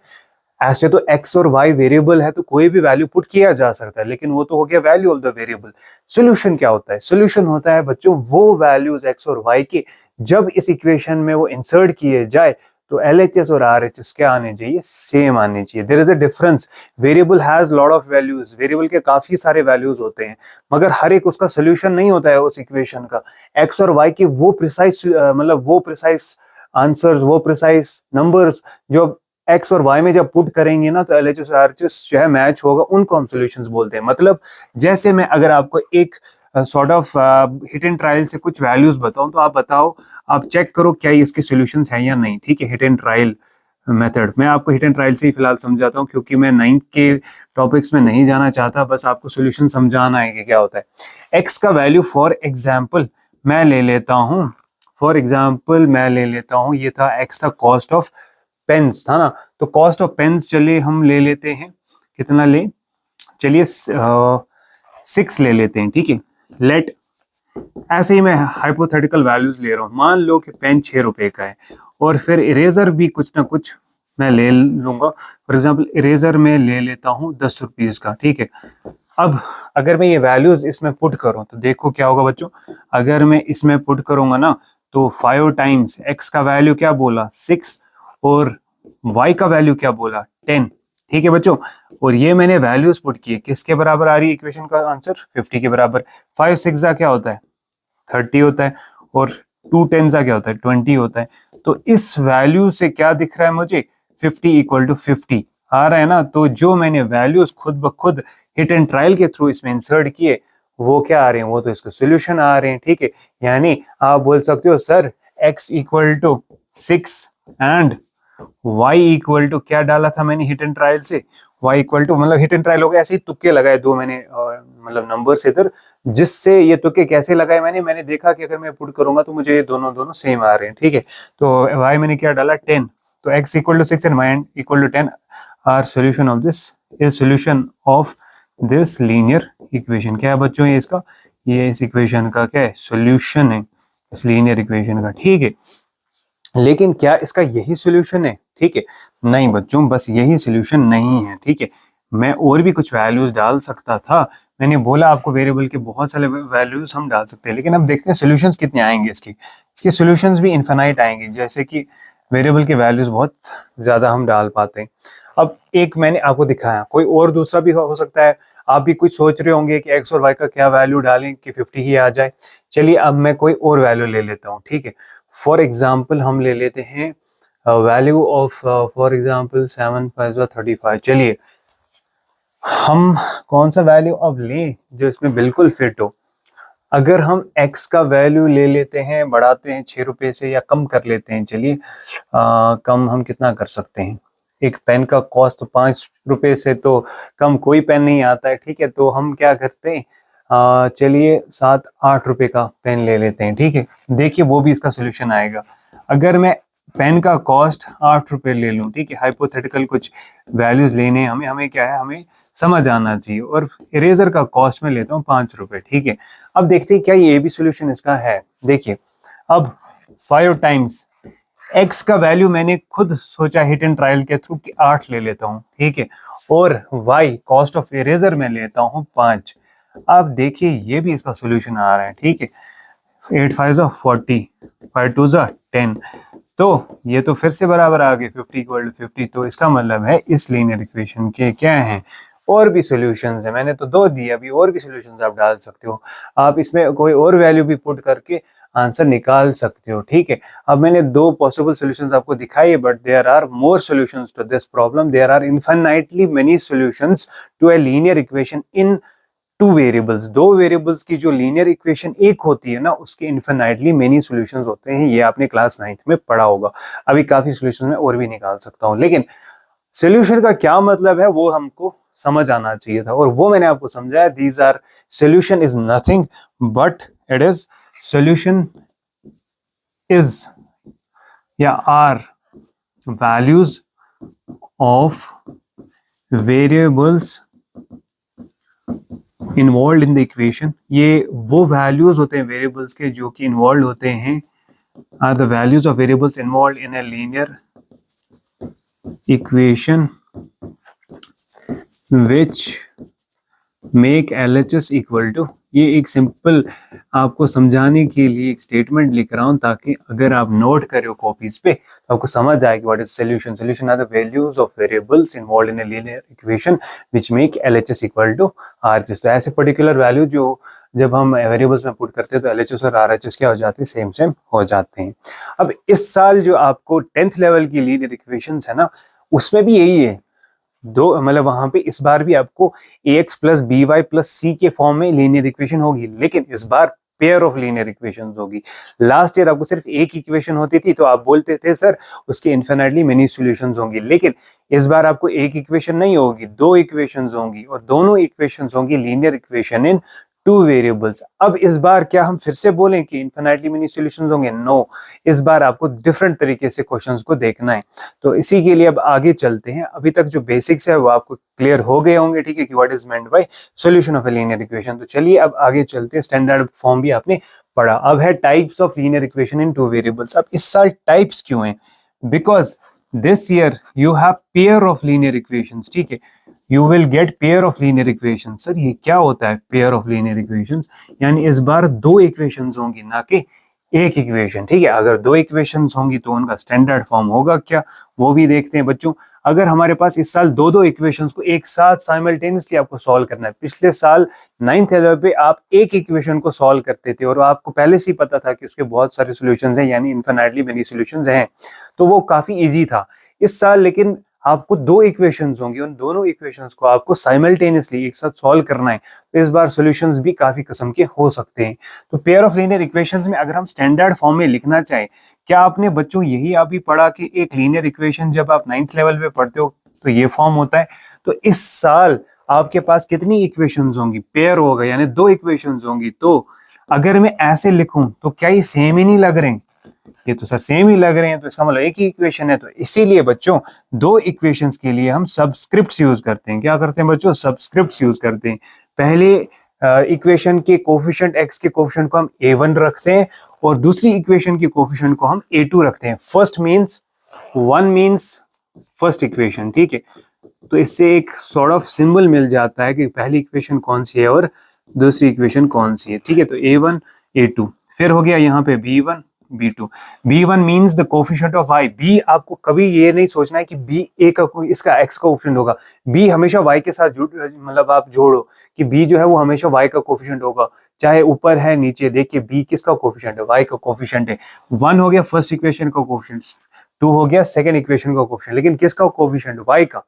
ऐसे तो x और y वेरिएबल है तो कोई भी वैल्यू पुट किया जा सकता है, लेकिन वो तो हो गया value of the variable. Solution क्या होता है? सॉल्यूशन होता है बच्चों वो वैल्यूज x और y के जब इस इक्वेशन में वो इंसर्ट किए जाए तो LHS और RHS क्या आने चाहिए, सेम आने चाहिए। There is a difference, variable has lot of values, variable के काफी सारे वैल्यूज होते हैं, मगर हर एक उसका सोल्यूशन नहीं होता है उस इक्वेशन का। x और y के वो प्रिसाइज मतलब वो प्रिसाइज आंसर्स, वो प्रिसाइज नंबर्स जो एक्स और वाई में जब पुट करेंगे ना तो एलएचएस और आरएचएस जो है मैच होगा, उनको हम सॉल्यूशंस बोलते हैं। मतलब जैसे मैं अगर आपको एक sort of hit and trial से कुछ वैल्यूज बताऊं तो आप बताओ, आप चेक करो क्या ये इसके सॉल्यूशंस हैं या नहीं, ठीक है। हिट एंड ट्रायल मेथड, मैं आपको हिट एंड ट्रायल से ही फिलहाल समझाता हूँ क्योंकि मैं 9th के टॉपिक्स में नहीं जाना चाहता, बस आपको सॉल्यूशन समझाना है कि क्या होता है। एक्स का वैल्यू फॉर एग्जाम्पल मैं ले लेता हूँ, ये था एक्स था कॉस्ट ऑफ पेन्स था ना, तो कॉस्ट ऑफ पेन्स चलिए हम ले लेते हैं, कितना ले, चलिए 6 ले लेते हैं, ठीक है। लेट, ऐसे ही मैं हाइपोथेटिकल वैल्यूज ले रहा हूँ, मान लो कि पेन 6 रुपए का है, और फिर इरेजर भी कुछ ना कुछ मैं ले लूंगा। फॉर एग्जाम्पल इरेजर में ले लेता हूँ 10 रुपीज का, ठीक है। अब अगर मैं ये वैल्यूज इसमें पुट करूं तो देखो क्या होगा बच्चों, अगर मैं इसमें पुट करूंगा ना तो 5 टाइम्स एक्स का वैल्यू क्या बोला 6 और y का वैल्यू क्या बोला 10, ठीक है बच्चों। और ये मैंने वैल्यूज पुट किए, किसके बराबर आ रही है इक्वेशन का आंसर, 50 के बराबर। 5 6 क्या होता है 30 होता है, और 2 10 क्या होता है 20 होता है। तो इस वैल्यू से क्या दिख रहा है मुझे, 50 इक्वल टू 50 आ रहा है ना। तो जो मैंने वैल्यूज खुद ब खुद हिट एंड ट्रायल के थ्रू इसमें इंसर्ट किए वो क्या आ रहे हैं, वो तो इसके सॉल्यूशन आ रहे हैं, ठीक है। यानी आप बोल सकते हो sir x equal to 6 and y equal to क्या डाला था मैंने हिट एंड ट्रायल से, y इक्वल टू मतलब हिट एंड ट्रायल हो गया, ऐसे ही तुक्के लगाए दो मैंने मतलब नंबर से इधर, जिससे ये तुक्के कैसे लगाए मैंने देखा कि अगर मैं पुट करूंगा तो मुझे ये दोनों सेम आ रहे हैं, ठीक है। तो y मैंने क्या डाला 10, तो x equal to 6 and y equal to 10 are solution of this, is solution of this linear equation. क्या है बच्चों ये इसका, ये इस इक्वेशन का क्या है सोल्यूशन है, इस लीनियर इक्वेशन का, ठीक है। लेकिन क्या इसका यही सोल्यूशन है, ठीक है, नहीं बच्चों बस यही सोल्यूशन नहीं है, ठीक है। मैं और भी कुछ वैल्यूज डाल सकता था, मैंने बोला आपको वेरिएबल के बहुत सारे वैल्यूज हम डाल सकते हैं, लेकिन अब देखते हैं सॉल्यूशंस कितने आएंगे इसके सॉल्यूशंस भी इनफाइनाइट आएंगे, जैसे कि वेरिएबल के वैल्यूज बहुत ज़्यादा हम डाल पाते हैं। अब एक मैंने आपको दिखाया, कोई और दूसरा भी हो सकता है। आप भी कुछ सोच रहे होंगे कि एक्स और वाई का क्या वैल्यू डालें कि 50 ही आ जाए। चलिए अब मैं कोई और वैल्यू ले लेता हूँ, ठीक है। फॉर एग्जाम्पल हम ले लेते हैं वैल्यू ऑफ फॉर एग्जाम्पल 7 5 35। चलिए हम कौन सा वैल्यू अब लें जो इसमें बिल्कुल फिट हो। अगर हम x का वैल्यू ले लेते हैं, बढ़ाते हैं 6 रुपए से, या कम कर लेते हैं। चलिए कम हम कितना कर सकते हैं, एक पेन का कॉस्ट तो 5 रुपए से तो कम कोई पेन नहीं आता है, ठीक है। तो हम क्या करते हैं, चलिए 7-8 रुपए का पेन ले लेते हैं, ठीक है। देखिए वो भी इसका सोल्यूशन आएगा। अगर मैं पेन का कॉस्ट 8 रुपए ले लूँ, ठीक है, हाइपोथेटिकल कुछ वैल्यूज लेने हमें हमें क्या है, हमें समझ आना चाहिए। और इरेजर का कॉस्ट में लेता हूँ 5 रुपए, ठीक है। अब देखते हैं क्या ये भी सोल्यूशन इसका है। देखिए अब 5 टाइम्स x का वैल्यू मैंने खुद सोचा हिट एंड ट्रायल के थ्रू कि 8 ले लेता हूँ, ठीक है। और y कॉस्ट ऑफ इरेजर में लेता हूँ 5। अब देखिए ये भी इसका सोल्यूशन आ रहा है, ठीक है। 8 5 40, 5 2 10, तो ये तो फिर से बराबर आ गए 50 = 50। तो इसका मतलब है इस लीनियर इक्वेशन के क्या हैं, और भी सॉल्यूशंस हैं। मैंने तो 2 दिए, अभी और भी सॉल्यूशंस आप डाल सकते हो। आप इसमें कोई और वैल्यू भी पुट करके आंसर निकाल सकते हो, ठीक है। अब मैंने 2 पॉसिबल सॉल्यूशंस आपको दिखाई है, but there are more solutions to this problem. There are infinitely many solutions to a linear equation in 2 variables. 2 variables की जो लीनियर इक्वेशन एक होती है ना, उसके इनफाइनाइटली मेनी सॉल्यूशंस होते हैं। ये आपने क्लास 9th में पढ़ा होगा। अभी काफी सॉल्यूशंस में और भी निकाल सकता हूँ, लेकिन सॉल्यूशन का क्या मतलब है वो हमको समझ आना चाहिए था, और वो मैंने आपको समझाया। These are solution is nothing but it is solution is या are values of variables involve in the equation. ये वो वैल्यूज होते हैं वेरिएबल्स के जो कि इन्वॉल्व होते हैं, are the values of variables involve in a linear equation which make LHS equal to. ये एक सिंपल आपको समझाने के लिए एक स्टेटमेंट लिख रहा हूं, ताकि अगर आप नोट करो कॉपीज पे तो आपको समझ आए कि what is solution. Solution are the values of variables involve in a linear equation which make LHS equal to RHS। तो ऐसे पर्टिकुलर वैल्यू जो जब हम वेरिएबल्स में पुट करते हैं तो LHS और RHS क्या हो जाते हैं, सेम सेम हो जाते हैं। अब इस साल जो आपको 10th लेवल की लीनियर इक्वेशंस है ना, उसमें भी यही है। दो मतलब वहां पे इस बार भी आपको ax plus B Y plus C के फॉर्म में लीनियर इक्वेशन होगी, लेकिन इस बार पेयर ऑफ लीनियर इक्वेशंस होगी। लास्ट ईयर आपको सिर्फ एक इक्वेशन होती थी, तो आप बोलते थे सर उसके इनफिनिटली मेनी सॉल्यूशंस होंगी, लेकिन इस बार आपको एक इक्वेशन नहीं होगी, 2 इक्वेशंस होंगी, और दोनों इक्वेशंस होंगी लीनियर इक्वेशन इन 2 वेरिएबल्स। अब इस बार क्या हम फिर से बोलें कि इनफिनिटली मेनी सॉल्यूशंस होंगे? नो, इस बार आपको डिफरेंट तरीके से क्वेश्चंस को देखना है। तो इसी के लिए अब आगे चलते हैं। अभी तक जो बेसिक्स है वो आपको क्लियर हो गए होंगे, ठीक है, कि what is meant by solution of a linear equation. तो चलिए अब आगे चलते हैं। स्टैंडर्ड फॉर्म भी आपने पढ़ा। अब है types of linear equation in 2 variables. अब इस साल टाइप्स क्यों हैं? Because this year you have pair of linear equations, ठीक है। You will get pair of linear equation. Sir ये क्या होता है पेयर ऑफ लीनियर इक्वेशंस? यानी इस बार 2 इक्वेशंस होंगी, ना कि एक इक्वेशन, ठीक है। अगर 2 इक्वेशंस होंगी तो उनका स्टैंडर्ड फॉर्म होगा क्या, वो भी देखते हैं बच्चों। अगर हमारे पास इस साल 2 इक्वेशंस को एक साथ साइमल्टेनियसली आपको सॉल्व करना है, पिछले साल 9th लेवल पे आप एक इक्वेशन को सॉल्व करते थे और आपको पहले से ही पता था कि उसके बहुत सारे सॉल्यूशंस हैं, यानी इनफिनिटली मेनी सॉल्यूशंस हैं, तो वो काफी इजी था। इस साल लेकिन आपको 2 इक्वेशंस होंगी, उन दोनों इक्वेशंस को आपको साइमल्टेनियसली एक साथ सॉल्व करना है, तो इस बार सॉल्यूशंस भी काफी किस्म के हो सकते हैं। तो पेयर ऑफ लीनियर इक्वेशंस में अगर हम स्टैंडर्ड फॉर्म में लिखना चाहें, क्या आपने बच्चों यही आप भी पढ़ा कि एक लीनियर इक्वेशन जब आप 9th लेवल पे पढ़ते हो तो ये फॉर्म होता है? तो इस साल आपके पास कितनी इक्वेशंस होंगी? पेयर होगा, यानी 2 इक्वेशंस होंगी। तो अगर मैं ऐसे लिखूं तो क्या ये सेम ही नहीं लग रहे हैं? ये तो सर सेम ही लग रहे हैं, तो इसका मतलब एक ही इक्वेशन है। तो इसीलिए बच्चों 2 इक्वेशंस के लिए हम सबस्क्रिप्ट्स यूज करते हैं। क्या करते हैं बच्चों? सबस्क्रिप्ट्स यूज करते हैं। पहले इक्वेशन के कोफिशिएंट x के कोफिशिएंट को हम a1 रखते हैं, और दूसरी इक्वेशन के कोफिशिएंट को हम a2 रखते हैं। First means 1 means first equation, ठीक है। तो इससे एक सॉर्ट ऑफ सिंबल मिल जाता है कि पहली इक्वेशन कौन सी है और दूसरी इक्वेशन कौन सी है। ठीक है, तो A1 A2, फिर हो गया यहाँ पे B1 B2। B1 means the coefficient of y। B आपको कभी ये नहीं सोचना है कि B A का कोई इसका x का कोफिशिएंट होगा। B हमेशा y के साथ जुड़, मतलब आप जोड़ो कि B जो है वो हमेशा y का कोफिशिएंट होगा, चाहे ऊपर है नीचे। देखिए B किसका कोफिशिएंट है, y का कोफिशिएंट है। 1 हो गया फर्स्ट इक्वेशन का कोफिशिएंट, 2 हो गया सेकंड इक्वेशन का कोफिशिएंट, लेकिन किसका कोफिशिएंट, y का।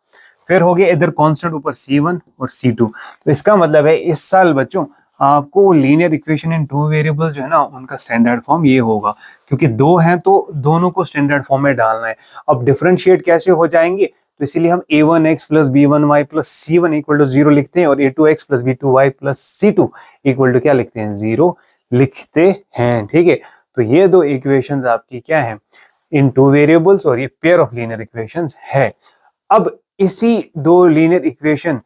फिर हो गया इधर कांस्टेंट ऊपर C1 और C2। तो इसका मतलब है इस साल बच्चों आपको linear equation in two variable जो है ना उनका स्टैंडर्ड फॉर्म ये होगा, क्योंकि दो हैं तो दोनों को स्टैंडर्ड फॉर्म में डालना है। अब डिफरेंशिएट कैसे हो जाएंगे, तो इसीलिए हम a1x plus b1y plus c1 equal to 0 लिखते हैं और a2x plus b2y plus c2 equal to क्या लिखते हैं, 0 लिखते हैं। ठीक है, तो ये दो इक्वेशंस आपकी क्या है, इन टू वेरिएबल्स, और ये पेयर ऑफ लीनियर इक्वेशंस है। अब इसी दो लीनियर इक्वेशन,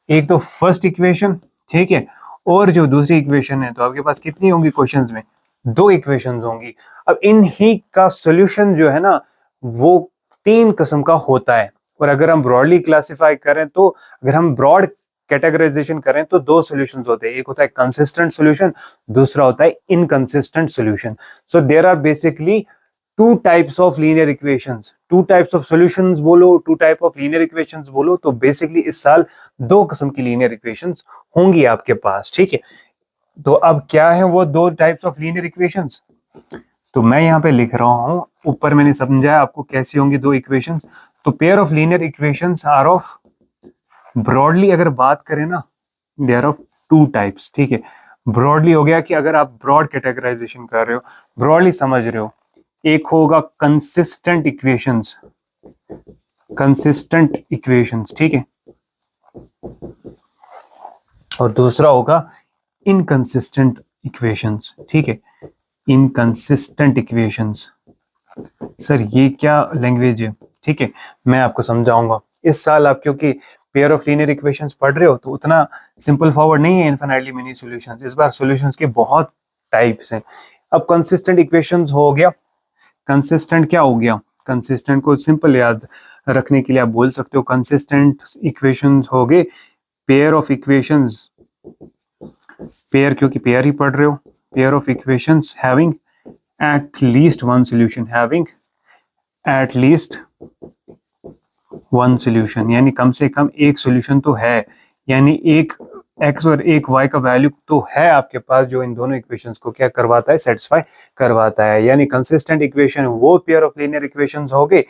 एक तो फर्स्ट इक्वेशन, ठीक है, और जो दूसरी इक्वेशन है, तो आपके पास कितनी होंगी क्वेश्चंस में, दो इक्वेशंस होंगी। अब इन ही का सॉल्यूशन जो है ना वो तीन किस्म का होता है, और अगर हम ब्रॉडली क्लासिफाई करें तो, अगर हम ब्रॉड कैटेगराइजेशन करें तो दो सॉल्यूशंस होते हैं, एक होता है कंसिस्टेंट सॉल्यूशन, दूसरा होता है inconsistent solution. So there are basically two types of linear equations, two types of solutions बोलो, two type of linear equations बोलो, तो बेसिकली इस साल दो किस्म की लीनियर इक्वेशंस होंगी आपके पास। ठीक है, तो अब क्या है वो दो टाइप्स ऑफ लीनियर इक्वेशंस, तो मैं यहाँ पे लिख रहा हूं, ऊपर मैंने समझाया आपको कैसी होंगी दो इक्वेशंस। तो pair of linear equations are of, broadly अगर बात करें ना, they are of two types. ठीक है, ब्रॉडली हो गया कि अगर आप ब्रॉड कैटेगराइजेशन कर रहे हो, ब्रॉडली समझ रहे हो, एक होगा कंसिस्टेंट इक्वेशंस, कंसिस्टेंट इक्वेशंस, ठीक है, और दूसरा होगा इनकंसिस्टेंट इक्वेशंस। ठीक है, इनकंसिस्टेंट इक्वेशंस। सर ये क्या लैंग्वेज है, ठीक है, मैं आपको समझाऊंगा। इस साल आप क्योंकि पेयर ऑफ लीनियर इक्वेशंस पढ़ रहे हो तो उतना सिंपल फॉरवर्ड नहीं है इनफिनिटली मेनी सॉल्यूशंस, इस बार सॉल्यूशंस के बहुत टाइप्स हैं। अब कंसिस्टेंट इक्वेशंस हो गया, कंसिस्टेंट क्या हो गया, कंसिस्टेंट को सिंपल याद रखने के लिए आप बोल सकते हो कंसिस्टेंट इक्वेशंस हो गए पेयर ऑफ इक्वेशंस, पेयर क्योंकि पेयर ही पढ़ रहे हो, pair of equations having at least one solution, having at least one solution, यानी कम से कम एक सॉल्यूशन तो है, यानी एक x और एक y का वैल्यू तो है आपके पास जो इन दोनों इक्वेशंस को क्या करवाता है, सेटिस्फाई करवाता है। यानी कंसिस्टेंट इक्वेशन वो पेयर ऑफ लीनियर इक्वेशंस हो गए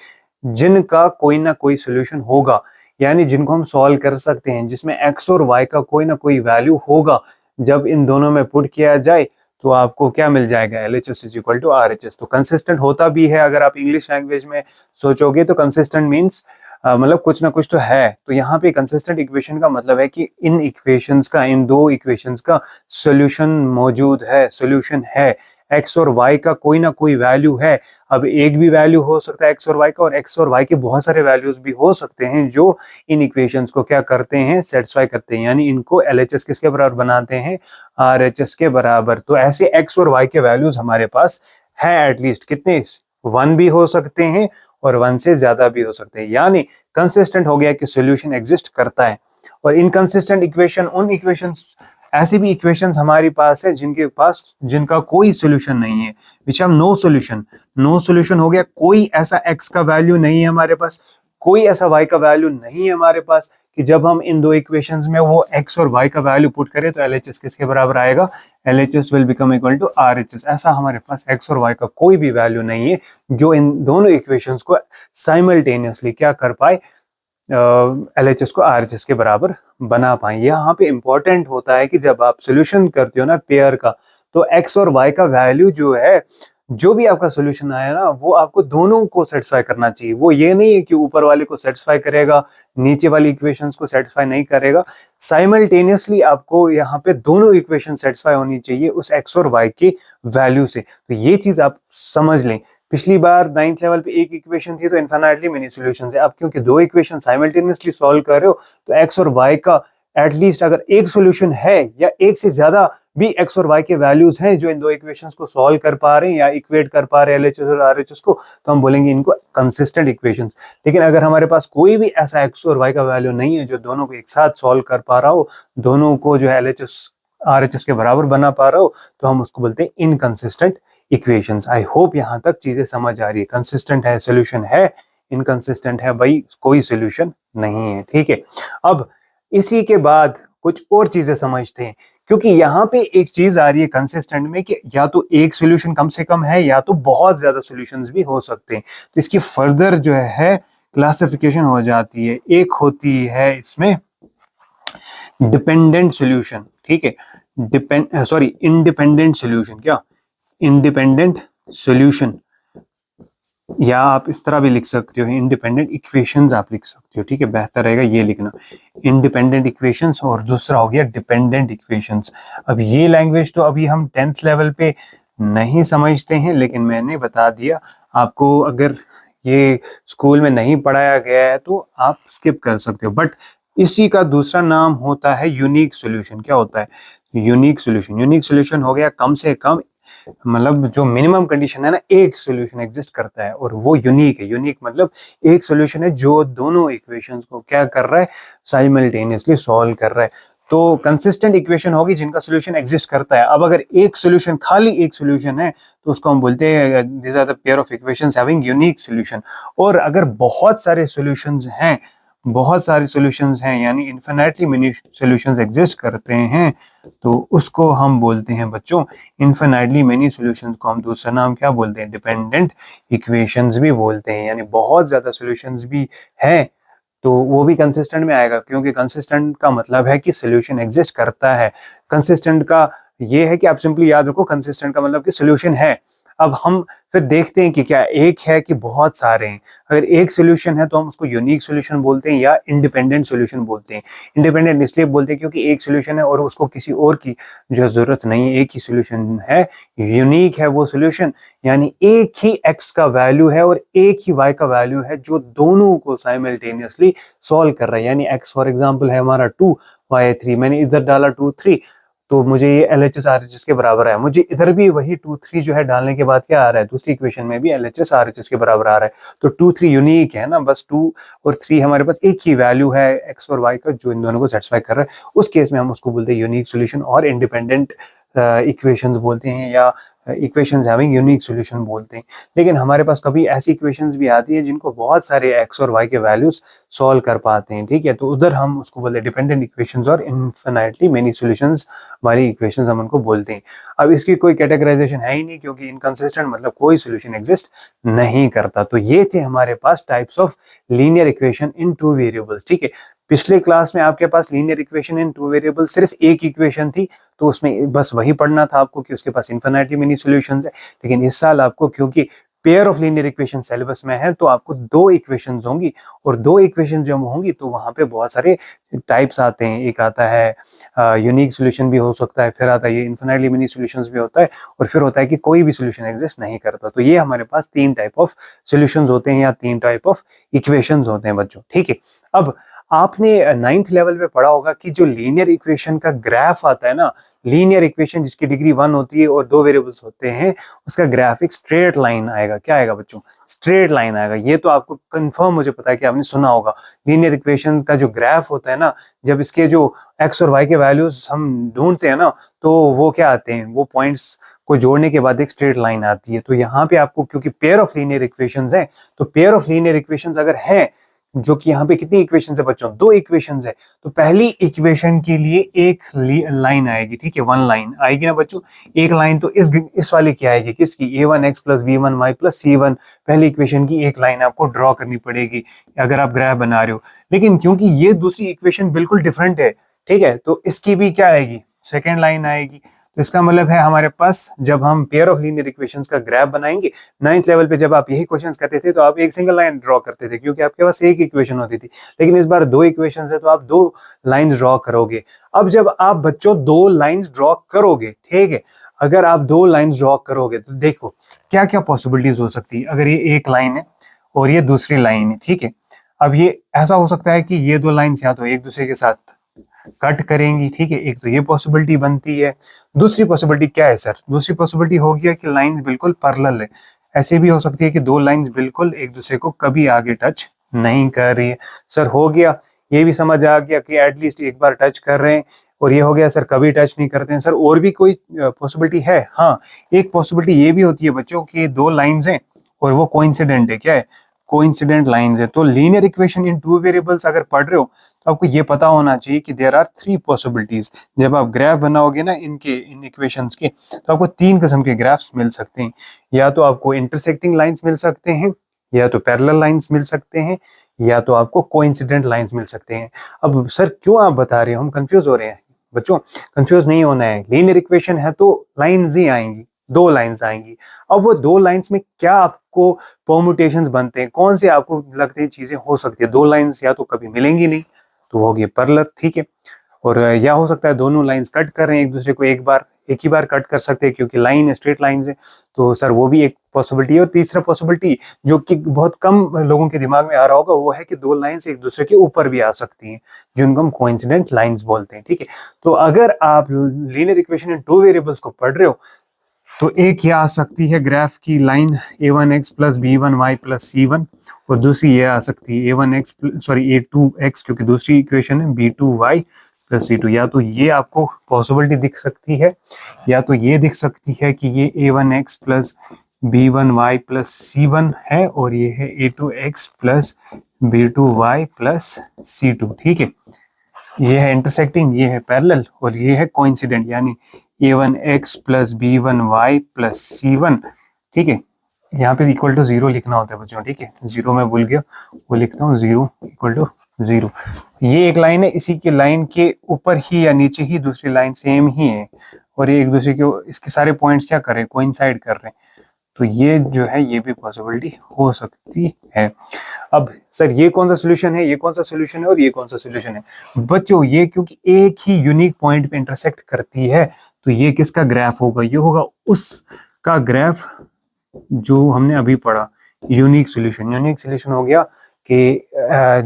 जिनका कोई ना कोई सॉल्यूशन होगा, यानी जिनको हम सॉल्व कर सकते हैं, जिसमें x और y का कोई ना कोई वैल्यू होगा। जब इन दोनों में पुट किया जाए तो आपको क्या मिल जाएगा, LHS is equal to RHS। तो कंसिस्टेंट होता भी है, अगर आप इंग्लिश लैंग्वेज में सोचोगे तो कंसिस्टेंट मीन्स मतलब कुछ ना कुछ तो है। तो यहाँ पे कंसिस्टेंट इक्वेशन का मतलब है कि इन इक्वेशंस का, इन दो इक्वेशंस का सॉल्यूशन मौजूद है, सॉल्यूशन है, x और y का कोई ना कोई वैल्यू है। अब एक भी वैल्यू हो सकता है x और y का, और x और y के बहुत सारे वैल्यूज भी हो सकते हैं जो इन इक्वेशंस को क्या करते हैं, सेटिस्फाई करते हैं, यानी इनको LHS किसके बराबर बनाते हैं, RHS के बराबर। तो ऐसे x और y के वैल्यूज हमारे पास है एटलीस्ट कितने, 1 भी हो सकते हैं और 1 से ज्यादा भी हो सकते हैं, यानी कंसिस्टेंट हो गया कि सॉल्यूशन एग्जिस्ट करता है। और इनकंसिस्टेंट इक्वेशन उन इक्वेशंस, ऐसी भी इक्वेशंस हमारे पास है जिनका कोई सॉल्यूशन नहीं है, which have no solution. No solution हो गया कोई ऐसा x का वैल्यू नहीं है हमारे पास, कोई ऐसा y का वैल्यू नहीं है हमारे पास कि जब हम इन दो इक्वेशंस में वो x और y का वैल्यू पुट करें तो LHS किसके बराबर आएगा, LHS will become equal to RHS। ऐसा हमारे पास x और y का कोई भी वैल्यू नहीं है जो इन दोनों इक्वेशंस को साइमल्टेनियसली क्या कर पाए, LHS को RHS के बराबर बना पाए। यहाँ पे इंपॉर्टेंट होता है कि जब आप सोल्यूशन करते हो ना पेयर का, तो x और y का वैल्यू जो है, जो भी आपका सोल्यूशन आया ना वो आपको दोनों को सेटिस्फाई करना चाहिए। वो ये नहीं है कि ऊपर वाले को सेटिस्फाई करेगा, नीचे वाली इक्वेशंस को सेटिस्फाई नहीं करेगा। साइमल्टेनियसली आपको यहाँ पे दोनों इक्वेशन सेटिस्फाई होनी चाहिए उस x और y के वैल्यू से। तो ये चीज आप समझ लें। पिछली बार 9th लेवल पे एक इक्वेशन थी तो इनफिनिटली मेनी सॉल्यूशंस है। अब क्योंकि दो इक्वेशन साइमल्टेनियसली सॉल्व कर रहे हो तो x और y का एटलीस्ट अगर एक सॉल्यूशन है या एक से ज्यादा भी एक्स और वाई के वैल्यूज हैं जो इन दो इक्वेशंस को सॉल्व कर पा रहे हैं या इक्वेट कर पा रहे हैं एलएचएस और आरएचएस को, तो हम बोलेंगे इनको कंसिस्टेंट इक्वेशंस। लेकिन अगर हमारे पास कोई भी ऐसा एक्स और वाई का वैल्यू नहीं है जो दोनों को एक साथ सॉल्व कर पा रहा हो, दोनों को जो है एलएचएस आरएचएस के बराबर बना पा रहा हो, तो हम उसको बोलते हैं इनकंसिस्टेंट इक्वेशंस। आई होप यहाँ तक चीजें समझ आ रही है। कंसिस्टेंट है सोल्यूशन है, इनकंसिस्टेंट है भाई कोई सोल्यूशन नहीं है। ठीक है, अब इसी के बाद कुछ और चीजें समझते हैं, क्योंकि यहाँ पे एक चीज आ रही है कंसिस्टेंट में कि या तो एक सोल्यूशन कम से कम है या तो बहुत ज्यादा सॉल्यूशंस भी हो सकते हैं। तो इसकी फर्दर जो है क्लासिफिकेशन हो जाती है। एक होती है इसमें डिपेंडेंट सॉल्यूशन, ठीक है, इंडिपेंडेंट सॉल्यूशन। क्या इंडिपेंडेंट सॉल्यूशन, या आप इस तरह भी लिख सकते हो इंडिपेंडेंट इक्वेशंस आप लिख सकते हो। ठीक है, बेहतर रहेगा ये लिखना इंडिपेंडेंट इक्वेशंस, और दूसरा हो गया डिपेंडेंट इक्वेशंस। अब ये लैंग्वेज तो अभी हम 10th लेवल पे नहीं समझते हैं, लेकिन मैंने बता दिया आपको, अगर ये स्कूल में नहीं पढ़ाया गया है तो आप स्किप कर सकते हो। बट इसी का दूसरा नाम होता है यूनिक सॉल्यूशन। क्या होता है यूनिक सॉल्यूशन? यूनिक सॉल्यूशन हो गया कम से कम, मतलब जो मिनिमम कंडीशन है ना, एक सॉल्यूशन एग्जिस्ट करता है और वो यूनिक है। यूनिक मतलब एक सॉल्यूशन है जो दोनों इक्वेशंस को क्या कर रहा है, साइमल्टेनियसली सॉल्व कर रहा है। तो कंसिस्टेंट इक्वेशन होगी जिनका सॉल्यूशन एग्जिस्ट करता है। अब अगर एक सॉल्यूशन, खाली एक सॉल्यूशन है, तो उसको हम बोलते हैं this are the pair of equations having unique solution. और अगर बहुत सारे सॉल्यूशंस हैं, बहुत सारे सॉल्यूशंस हैं, यानी इन्फिनिटली मेनी सॉल्यूशंस एग्जिस्ट करते हैं, तो उसको हम बोलते हैं बच्चों इन्फिनिटली मेनी सॉल्यूशंस को हम दूसरा नाम क्या बोलते हैं, डिपेंडेंट इक्वेशंस भी बोलते हैं। यानी बहुत ज्यादा सॉल्यूशंस भी हैं तो वो भी कंसिस्टेंट में आएगा, क्योंकि कंसिस्टेंट का मतलब है कि सॉल्यूशन एग्जिस्ट करता है। कंसिस्टेंट का ये है कि आप सिंपली याद रखो, कंसिस्टेंट का मतलब कि सॉल्यूशन है। अब हम फिर देखते हैं कि क्या एक है कि बहुत सारे हैं। अगर एक सॉल्यूशन है तो हम उसको यूनिक सॉल्यूशन बोलते हैं या इंडिपेंडेंट सॉल्यूशन बोलते हैं। इंडिपेंडेंट इसलिए बोलते हैं क्योंकि एक सॉल्यूशन है और उसको किसी और की जो जरूरत नहीं है, एक ही सॉल्यूशन है। यूनिक है वो सॉल्यूशन, यानी एक ही x का वैल्यू है और एक ही y का वैल्यू है जो दोनों को साइमल्टेनियसली सॉल्व कर रहा है। यानी x फॉर एग्जांपल है हमारा 2, y 3, मैंने इधर डाला 2 3, तो मुझे ये LHS RHS के बराबर है। मुझे इधर भी वही 2 3 जो है डालने के बाद क्या आ रहा है, दूसरी इक्वेशन में भी LHS RHS के बराबर आ रहा है। तो 2 3 यूनिक है ना, बस 2 और 3 हमारे पास एक ही वैल्यू है x और y का जो इन दोनों को सेटिस्फाई कर रहा है। उस केस में हम उसको बोलते हैं यूनिक सॉल्यूशन और इंडिपेंडेंट इक्वेशंस बोलते हैं, या इक्वेशंस हैविंग यूनिक सॉल्यूशन बोलते हैं। लेकिन हमारे पास कभी ऐसी इक्वेशंस भी आती है जिनको बहुत सारे x और y के वैल्यूज सॉल्व कर पाते हैं। ठीक है, तो उधर हम उसको बोलते हैं डिपेंडेंट इक्वेशंस और इन्फिनिटली मेनी सॉल्यूशंस वाली इक्वेशंस हम उनको बोलते हैं। अब इसकी कोई कैटेगराइजेशन है ही नहीं, क्योंकि इनकंसिस्टेंट मतलब कोई सॉल्यूशन एग्जिस्ट नहीं करता। तो ये थे हमारे पास types of linear equation in two variables. ठीक है, पिछले क्लास में आपके पास linear equation in two variable सिर्फ एक इक्वेशन थी, तो उसमें बस वही पढ़ना था आपको कि उसके पास इन्फिनिटली मेनी सॉल्यूशंस है। लेकिन इस साल आपको, क्योंकि pair of linear equation syllabus में है, तो आपको दो इक्वेशंस होंगी, और दो इक्वेशन जब होंगी तो वहां पे बहुत सारे टाइप्स आते हैं। एक आता है यूनिक सॉल्यूशन भी हो सकता है, फिर आता है ये इन्फिनिटली मेनी सॉल्यूशंस भी होता है, और फिर होता है कि कोई भी सॉल्यूशन एग्जिस्ट नहीं करता। तो ये हमारे पास तीन टाइप ऑफ सॉल्यूशंस होते हैं या तीन टाइप ऑफ इक्वेशंस होते हैं बच्चों। ठीक है, अब आपने 9th लेवल पे पढ़ा होगा कि जो लीनियर इक्वेशन का ग्राफ आता है ना, लीनियर इक्वेशन जिसकी डिग्री 1 होती है और दो वेरिएबल्स होते हैं, उसका ग्राफ एक स्ट्रेट लाइन आएगा। क्या आएगा बच्चों? स्ट्रेट लाइन आएगा। ये तो आपको कंफर्म मुझे पता है कि आपने सुना होगा। लीनियर इक्वेशन का जो ग्राफ होता है ना, जब इसके जो x और y के वैल्यूज हम ढूंढते हैं ना, तो वो क्या आते हैं, वो पॉइंट्स को जोड़ने के बाद एक स्ट्रेट लाइन आती है। तो यहाँ पे आपको, क्योंकि पेयर ऑफ लीनियर इक्वेशंस है, तो पेयर ऑफ लीनियर इक्वेशंस अगर है, जो कि यहाँ पे कितनी इक्वेशंस है बच्चों, दो इक्वेशंस है, तो पहली इक्वेशन के लिए एक लाइन आएगी। ठीक है, वन लाइन आएगी ना बच्चों। एक लाइन तो इस वाली की आएगी, किसकी, a1x + b1y + c1, पहली इक्वेशन की एक लाइन आपको ड्रॉ करनी पड़ेगी अगर आप ग्राफ बना रहे हो। लेकिन क्योंकि ये दूसरी इक्वेशन बिल्कुल डिफरेंट है, ठीक है, तो इसकी भी क्या आएगी, सेकेंड लाइन आएगी। तो इसका मतलब है हमारे पास जब हम पेयर ऑफ लीनियर इक्वेशंस का ग्राफ बनाएंगे, 9th लेवल पे जब आप यही क्वेश्चंस करते थे तो आप एक सिंगल लाइन ड्रॉ करते थे, क्योंकि आपके पास एक इक्वेशन होती थी। लेकिन इस बार दो इक्वेशंस है तो आप दो लाइंस ड्रॉ करोगे। अब जब आप बच्चों दो लाइंस ड्रॉ करोगे, ठीक है, अगर आप दो लाइंस ड्रॉ करोगे तो देखो क्या क्या पॉसिबिलिटीज हो सकती है। अगर ये एक लाइन है और ये दूसरी लाइन है, ठीक है, अब ये ऐसा हो सकता है कि ये दो लाइंस या तो एक दूसरे के साथ कट करेंगी, ठीक है। एक तो ये पॉसिबिलिटी बनती है। दूसरी पॉसिबिलिटी क्या है सर? दूसरी पॉसिबिलिटी हो गया कि लाइंस बिल्कुल पैरेलल है। ऐसे भी हो सकती है कि दो लाइंस बिल्कुल एक दूसरे को कभी आगे टच नहीं कर रही है। सर हो गया, ये भी समझ आ गया कि एटलीस्ट एक बार टच कर रहे हैं। और ये हो गया सर कभी टच नहीं करते हैं। सर और भी कोई पॉसिबिलिटी है? हाँ, एक पॉसिबिलिटी ये भी होती है बच्चों कि दो लाइंस हैं और वो कोइंसिडेंट है। क्या है? कोइंसिडेंट लाइंस है। तो linear equation in two variables अगर पढ़ रहे हो तो आपको ये पता होना चाहिए कि देयर आर थ्री पॉसिबिलिटीज। जब आप ग्राफ बनाओगे ना इन इक्वेशंस के, तो आपको तीन किस्म के ग्राफ्स मिल सकते हैं। या तो आपको इंटरसेक्टिंग लाइंस मिल सकते हैं, या तो पैरेलल लाइंस मिल सकते हैं, या तो आपको कोइंसिडेंट लाइंस मिल सकते हैं। अब सर क्यों आप बता रहे हो, हम कंफ्यूज हो रहे हैं? बच्चों कंफ्यूज नहीं होना है। लीनियर इक्वेशन है तो लाइंस ही आएंगी, दो लाइंस आएंगी। अब वो दो लाइंस में क्या आपको परमुटेशंस बनते हैं, कौन से आपको लगते हैं चीजें हो सकती है? दो लाइंस या तो कभी मिलेंगी नहीं, तो वो होगी पैरेलल, ठीक है। और या हो सकता है दोनों लाइंस कट कर रहे हैं एक दूसरे को, एक ही बार कट कर सकते हैं क्योंकि लाइन स्ट्रेट लाइन है। तो सर वो भी एक पॉसिबिलिटी है। और तीसरा पॉसिबिलिटी जो कि बहुत कम लोगों के दिमाग में आ रहा होगा, वो है कि दो लाइंस एक दूसरे के ऊपर भी आ सकती हैं, जिनको हम कोइंसिडेंट लाइंस बोलते हैं, ठीक है। तो अगर आप linear equation in two variables को पढ़ रहे हो तो एक ये आ सकती है ग्राफ की line a1x plus b1y plus c1, और दूसरी ये आ सकती है a2x, क्योंकि दूसरी इक्वेशन है b2y प्लस c2। या तो ये आपको पॉसिबिलिटी दिख सकती है, या तो ये दिख सकती है कि ये a1x plus b1y plus c1 है, और ये है a2x plus b2y plus c2, ठीक है। ये है इंटरसेक्टिंग, ये है पैरेलल, और ये है कोइंसिडेंट, यानी a1x plus b1y plus c1, ठीक है। यहाँ पे इक्वल टू जीरो लिखना होता है बच्चों, ठीक है। जीरो मैं भूल गया, वो लिखता हूँ, जीरो इक्वल टू जीरो। ये एक लाइन है, इसी की लाइन के ऊपर ही या नीचे ही दूसरी लाइन सेम ही है, और ये एक दूसरे के, इसके सारे पॉइंट्स क्या कर रहे हैं, कोइंसाइड कर रहे हैं। तो ये जो है ये भी पॉसिबिलिटी हो सकती है। अब सर ये कौन सा सोल्यूशन है, ये कौन सा सोल्यूशन है, और ये कौन सा सोल्यूशन है? बच्चों ये क्योंकि एक ही यूनिक पॉइंट पे इंटरसेक्ट करती है, तो ये किसका ग्राफ होगा? ये होगा उसका ग्राफ जो हमने अभी पढ़ा, यूनिक सोल्यूशन। यूनिक सोल्यूशन हो गया कि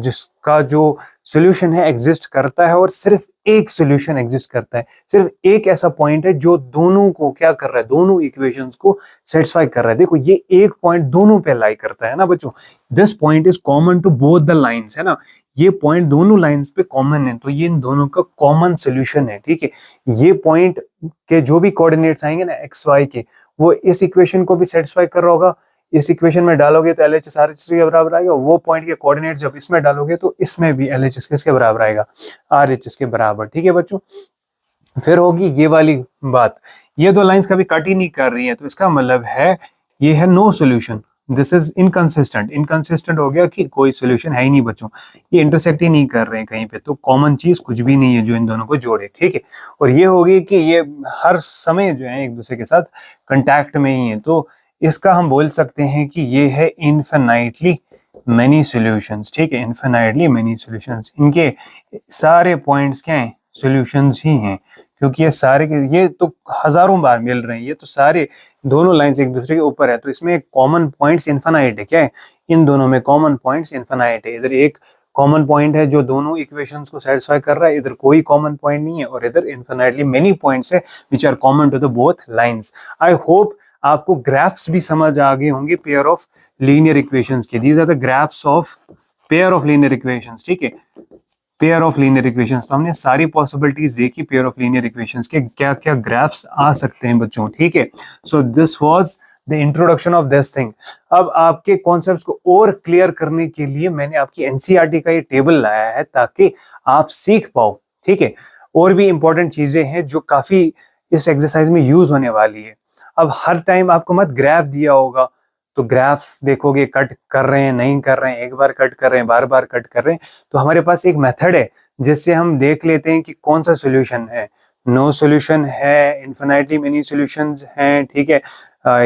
जिसका जो सोल्यूशन है एग्जिस्ट करता है, और सिर्फ एक सोल्यूशन एग्जिस्ट करता है, सिर्फ एक ऐसा पॉइंट है जो दोनों को क्या कर रहा है, दोनों इक्वेशंस को सेटिस्फाई कर रहा है। देखो ये एक पॉइंट दोनों पे लाई करता है ना बच्चों, this point is common to both the lines, है ना। ये पॉइंट दोनों लाइंस पे कॉमन है, तो ये इन दोनों का कॉमन सोल्यूशन है, ठीक है। ये पॉइंट के जो भी कोऑर्डिनेट्स आएंगे ना एक्स वाई के, वो इस इक्वेशन को भी सेटिस्फाई कर रहा होगा। इस इक्वेशन में डालोगे तो LHS RHS के बराबर आएगा, वो पॉइंट के कोऑर्डिनेट जब इसमें डालोगे तो इसमें भी LHS किसके बराबर आएगा, RHS के बराबर, ठीक है बच्चों। फिर होगी ये वाली बात, ये दो लाइंस कभी कट ही नहीं कर रही है, तो इसका मतलब है ये है no solution, this is inconsistent. Inconsistent हो गया कि कोई सॉल्यूशन है ही नहीं बच्चों, ये इंटरसेक्ट ही नहीं कर रहे हैं कहीं पे, तो कॉमन चीज कुछ भी नहीं है जो इन दोनों को जोड़े, ठीक है। और ये होगी कि ये हर समय जो है एक दूसरे के साथ कंटैक्ट में ही है, तो इसका हम बोल सकते हैं कि ये है इनफिनाइटली मेनी सॉल्यूशंस, ठीक है। इनफिनाइटली मेनी सॉल्यूशंस, इनके सारे पॉइंट्स क्या हैं, सॉल्यूशंस ही हैं, क्योंकि ये सारे ये तो हजारों बार मिल रहे हैं, ये तो सारे दोनों लाइंस एक दूसरे के ऊपर है, तो इसमें कॉमन पॉइंट्स इनफिनाइट है। क्या है? इन दोनों में कॉमन पॉइंट्स इनफिनाइट है। इधर एक कॉमन पॉइंट है जो दोनों इक्वेशंस को सेटिस्फाई कर रहा है, इधर कोई कॉमन पॉइंट नहीं है, और इधर इनफिनाइटली मेनी पॉइंट्स है which are common to the both lines. I hope आपको ग्राफ्स भी समझ आ गए होंगे पेयर ऑफ लीनियर इक्वेशंस के। These are the graphs of pair of linear equations, ठीक है। पेयर ऑफ लीनियर इक्वेशंस, तो हमने सारी पॉसिबिलिटीज देखी पेयर ऑफ लीनियर इक्वेशंस के क्या क्या ग्राफ्स आ सकते हैं बच्चों, ठीक है। So this was the introduction of this thing. अब आपके कॉन्सेप्ट्स को और क्लियर करने के लिए मैंने आपकी एनसीईआरटी का ये टेबल लाया है ताकि आप सीख पाओ, ठीक है। और भी इंपॉर्टेंट चीजें हैं जो काफी इस एक्सरसाइज में यूज होने वाली है। अब हर टाइम आपको मत ग्राफ दिया होगा तो ग्राफ देखोगे कट कर रहे हैं नहीं कर रहे हैं, एक बार कट कर रहे हैं बार बार कट कर रहे हैं, तो हमारे पास एक मेथड है जिससे हम देख लेते हैं कि कौन सा सोल्यूशन है, नो सोल्यूशन है, इन्फिनिटली मेनी सॉल्यूशंस हैं, ठीक है,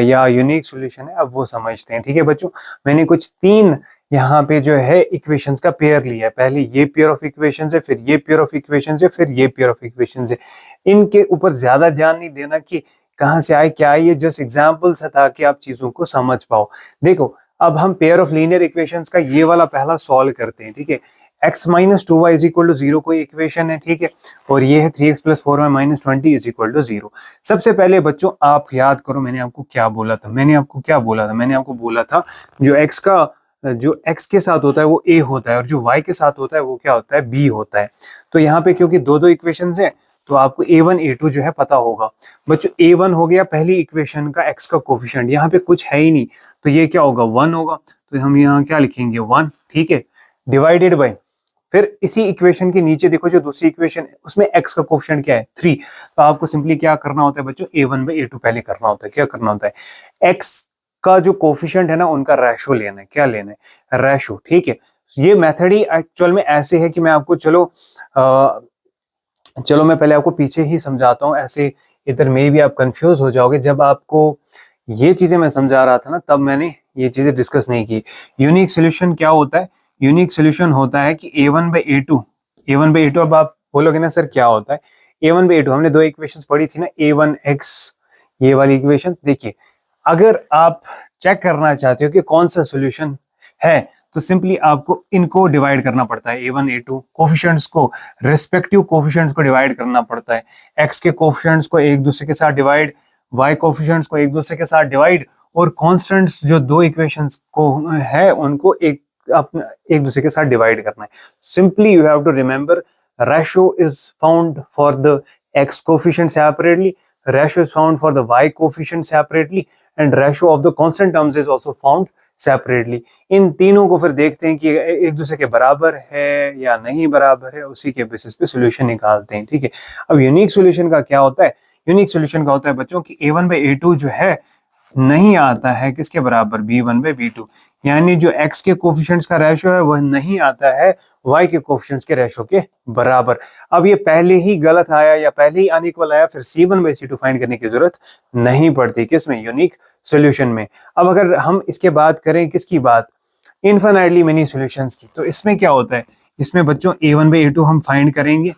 या यूनिक सोल्यूशन है, अब वो समझते हैं, ठीक है बच्चों। मैंने कुछ तीन यहाँ पे जो है इक्वेशंस का पेयर लिया है, पहले ये पेयर ऑफ इक्वेशंस है, फिर ये पेयर ऑफ इक्वेशंस है, फिर ये पेयर ऑफ इक्वेशंस है। इनके ऊपर ज्यादा ध्यान नहीं देना कि कहाँ से आए क्या आए, ये जस्ट एग्जाम्पल्स है ताकि आप चीजों को समझ पाओ। देखो अब हम पेयर ऑफ लीनियर इक्वेशंस का ये वाला पहला सॉल्व करते हैं, ठीक है। x minus 2y is equal to 0 कोई इक्वेशन है, ठीक है, और ये है 3x plus 4y minus 20 is equal to 0। सबसे पहले बच्चों आप याद करो मैंने आपको क्या बोला था, मैंने आपको बोला था जो x के साथ होता है वो a होता है और जो y के साथ होता है वो क्या होता है, b होता है। तो यहाँ पे क्योंकि दो दो इक्वेशंस हैं तो आपको a1 a2 जो है पता होगा। बच्चों a1 हो गया पहली इक्वेशन का x का कोफिशिएंट, यहाँ पे कुछ है ही नहीं तो ये क्या होगा 1 होगा, तो हम यहाँ क्या लिखेंगे 1, ठीक है, डिवाइडेड बाय, फिर इसी इक्वेशन के नीचे देखो जो दूसरी इक्वेशन है उसमें x का कोफिशिएंट क्या है 3, तो आपको सिंपली क्या करना होता है बच्चों a1 बाय a2 पहले करना होता है। क्या करना होता है, x का जो कोफिशिएंट है ना उनका रेशो लेना है, क्या लेना है, रेशो, ठीक है। ये मेथड ही एक्चुअल में ऐसे है कि मैं आपको चलो मैं पहले आपको पीछे ही समझाता हूँ, ऐसे इधर में भी आप कंफ्यूज हो जाओगे। जब आपको ये चीजें मैं समझा रहा था ना तब मैंने ये चीजें डिस्कस नहीं की। यूनिक सोल्यूशन क्या होता है, यूनिक सोल्यूशन होता है कि a1 बाई a2, अब आप बोलोगे ना सर क्या होता है a1 बाई a2, हमने दो इक्वेशंस पढ़ी थी ना a1x, ये वाली इक्वेशन। देखिए अगर आप चेक करना चाहते हो कि कौन सा सोल्यूशन है तो सिंपली आपको इनको डिवाइड करना पड़ता है, a1 a2 कोफिशिएंट्स को, रेस्पेक्टिव कोफिशिएंट्स को डिवाइड करना पड़ता है, x के कोफिशिएंट्स को एक दूसरे के साथ डिवाइड, y कोफिशिएंट्स को एक दूसरे के साथ डिवाइड, और कांस्टेंट्स जो दो इक्वेशंस को है उनको एक दूसरे के साथ डिवाइड करना है। Simply you have to remember ratio is found for the x coefficient separately, ratio is found for the y coefficient separately, and ratio of the constant terms is also found separately. इन तीनों को फिर देखते हैं कि एक दूसरे के बराबर है या नहीं बराबर है, उसी के बेसिस पे सॉल्यूशन निकालते हैं, ठीक है। अब यूनिक सॉल्यूशन का क्या होता है, यूनिक सॉल्यूशन का होता है बच्चों कि a1 बाई a2 जो है नहीं आता है किसके बराबर, b1 बाई b2, यानी जो x के कोफिशिएंट्स का रेशियो है वह नहीं आता है y के कोफिशिएंट्स के रेशियो के बराबर। अब ये पहले ही गलत आया या पहले ही अनइक्वल आया, फिर c1 बाई c2 फाइंड करने की जरूरत नहीं पड़ती, किसमें, यूनिक सॉल्यूशन में। अब अगर हम इसके बात करें किसकी बात, इनफाइनाइटली मेनी सॉल्यूशंस की, तो इसमें क्या होता है, इसमें बच्चों a1 बाई a2 हम फाइंड करेंगे,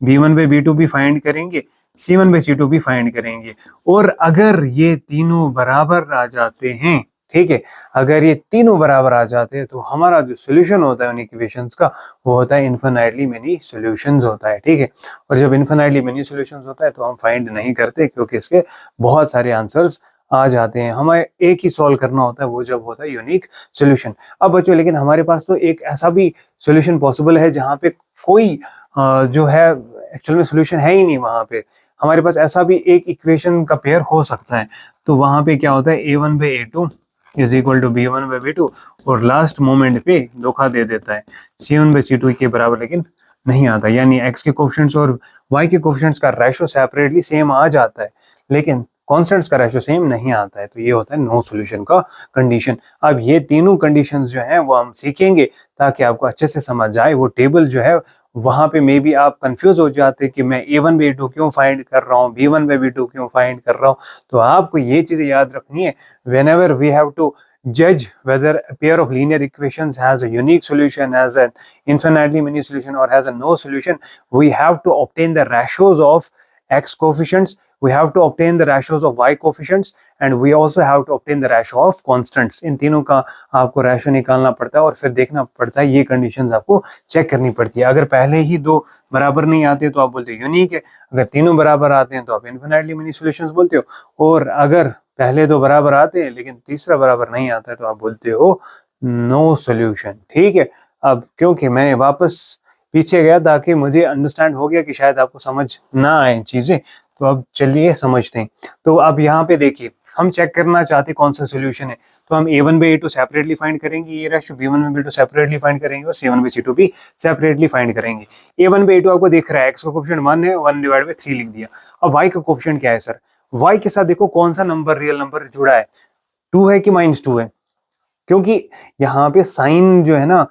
b1 बाई b2 भी फाइंड करेंगे, c1 बाई c2 भी फाइंड करेंगे, और अगर ये तीनों बराबर आ जाते हैं, ठीक है, अगर ये तीनों बराबर आ जाते हैं तो हमारा जो सॉल्यूशन होता है उन इक्वेशंस का वो होता है इनफाइनाइटली मेनी सॉल्यूशंस होता है, ठीक है। और जब इनफाइनाइटली मेनी सॉल्यूशंस होता है तो हम फाइंड नहीं करते क्योंकि इसके बहुत सारे आंसर्स आ जाते हैं, हमें एक ही सॉल्व करना होता है, वो जब होता है यूनिक सॉल्यूशन। अब बच्चों लेकिन हमारे पास तो एक ऐसा भी सॉल्यूशन पॉसिबल है जहाँ पे कोई जो है एक्चुअल में सॉल्यूशन है ही नहीं, वहां पे हमारे पास ऐसा भी एक इक्वेशन का पेयर हो सकता है। तो वहां पे क्या होता है a1 by a2 is equal to b1 by b2, और लास्ट मोमेंट पे धोखा दे देता है c1 बाई c2 के बराबर लेकिन नहीं आता, यानी x के कोफिशिएंट्स और y के कोफिशिएंट्स का रेशियो सेपरेटली सेम आ जाता है लेकिन कांस्टेंट्स का रेशियो सेम नहीं आता है, तो ये होता है नो सॉल्यूशन का कंडीशन। अब ये तीनों कंडीशंस जो हैं वो हम सीखेंगे ताकि आपको अच्छे से समझ आए। वो टेबल जो है वहां पे मे बी आप कंफ्यूज हो जाते कि मैं a1 बाई a2 क्यों फाइंड कर रहा हूँ, b1 बाई b2 क्यों फाइंड कर रहा हूँ। तो आपको ये चीजें याद रखनी है, whenever we have to judge whether a pair of linear equations has a unique solution, has an infinitely many solution, or has a no solution, we have to obtain the ratios of x coefficients, we have to obtain the ratios of y coefficients, and we also have to obtain the ratio of constants। इन तीनों का आपको रेशियो निकालना पड़ता है और फिर देखना पड़ता है, ये कंडीशंस आपको चेक करनी पड़ती है। अगर पहले ही दो बराबर नहीं आते तो आप बोलते हो यूनिक है, अगर तीनों बराबर आते हैं तो आप इनफिनिटली मेनी सॉल्यूशंस बोलते हो, और अगर पहले दो बराबर आते हैं लेकिन तीसरा बराबर नहीं आता है तो आप बोलते हो नो सॉल्यूशन, ठीक है। अब क्योंकि मैंने वापस पीछे गया ताकि मुझे अंडरस्टैंड हो गया कि शायद आपको समझ ना आए चीजें, तो अब चलिए समझते हैं। तो अब यहाँ पे देखिए हम चेक करना चाहते हैं कौन सा सॉल्यूशन है, तो हम a1 by a2 separately find करेंगे, ये ratio b1 by b2 separately find करेंगे और c1 बाई c2 भी सेपरेटली फाइंड करेंगे। a1 बाई a2 आपको दिख रहा है, x का कोफिशिएंट 1 है, 1 डिवाइड बाई 3 लिख दिया। अब y का कोफिशिएंट क्या है सर, y के साथ देखो कौन सा नंबर रियल नंबर जुड़ा है, 2 है कि -2 है, क्योंकि यहाँ पे साइन जो है ना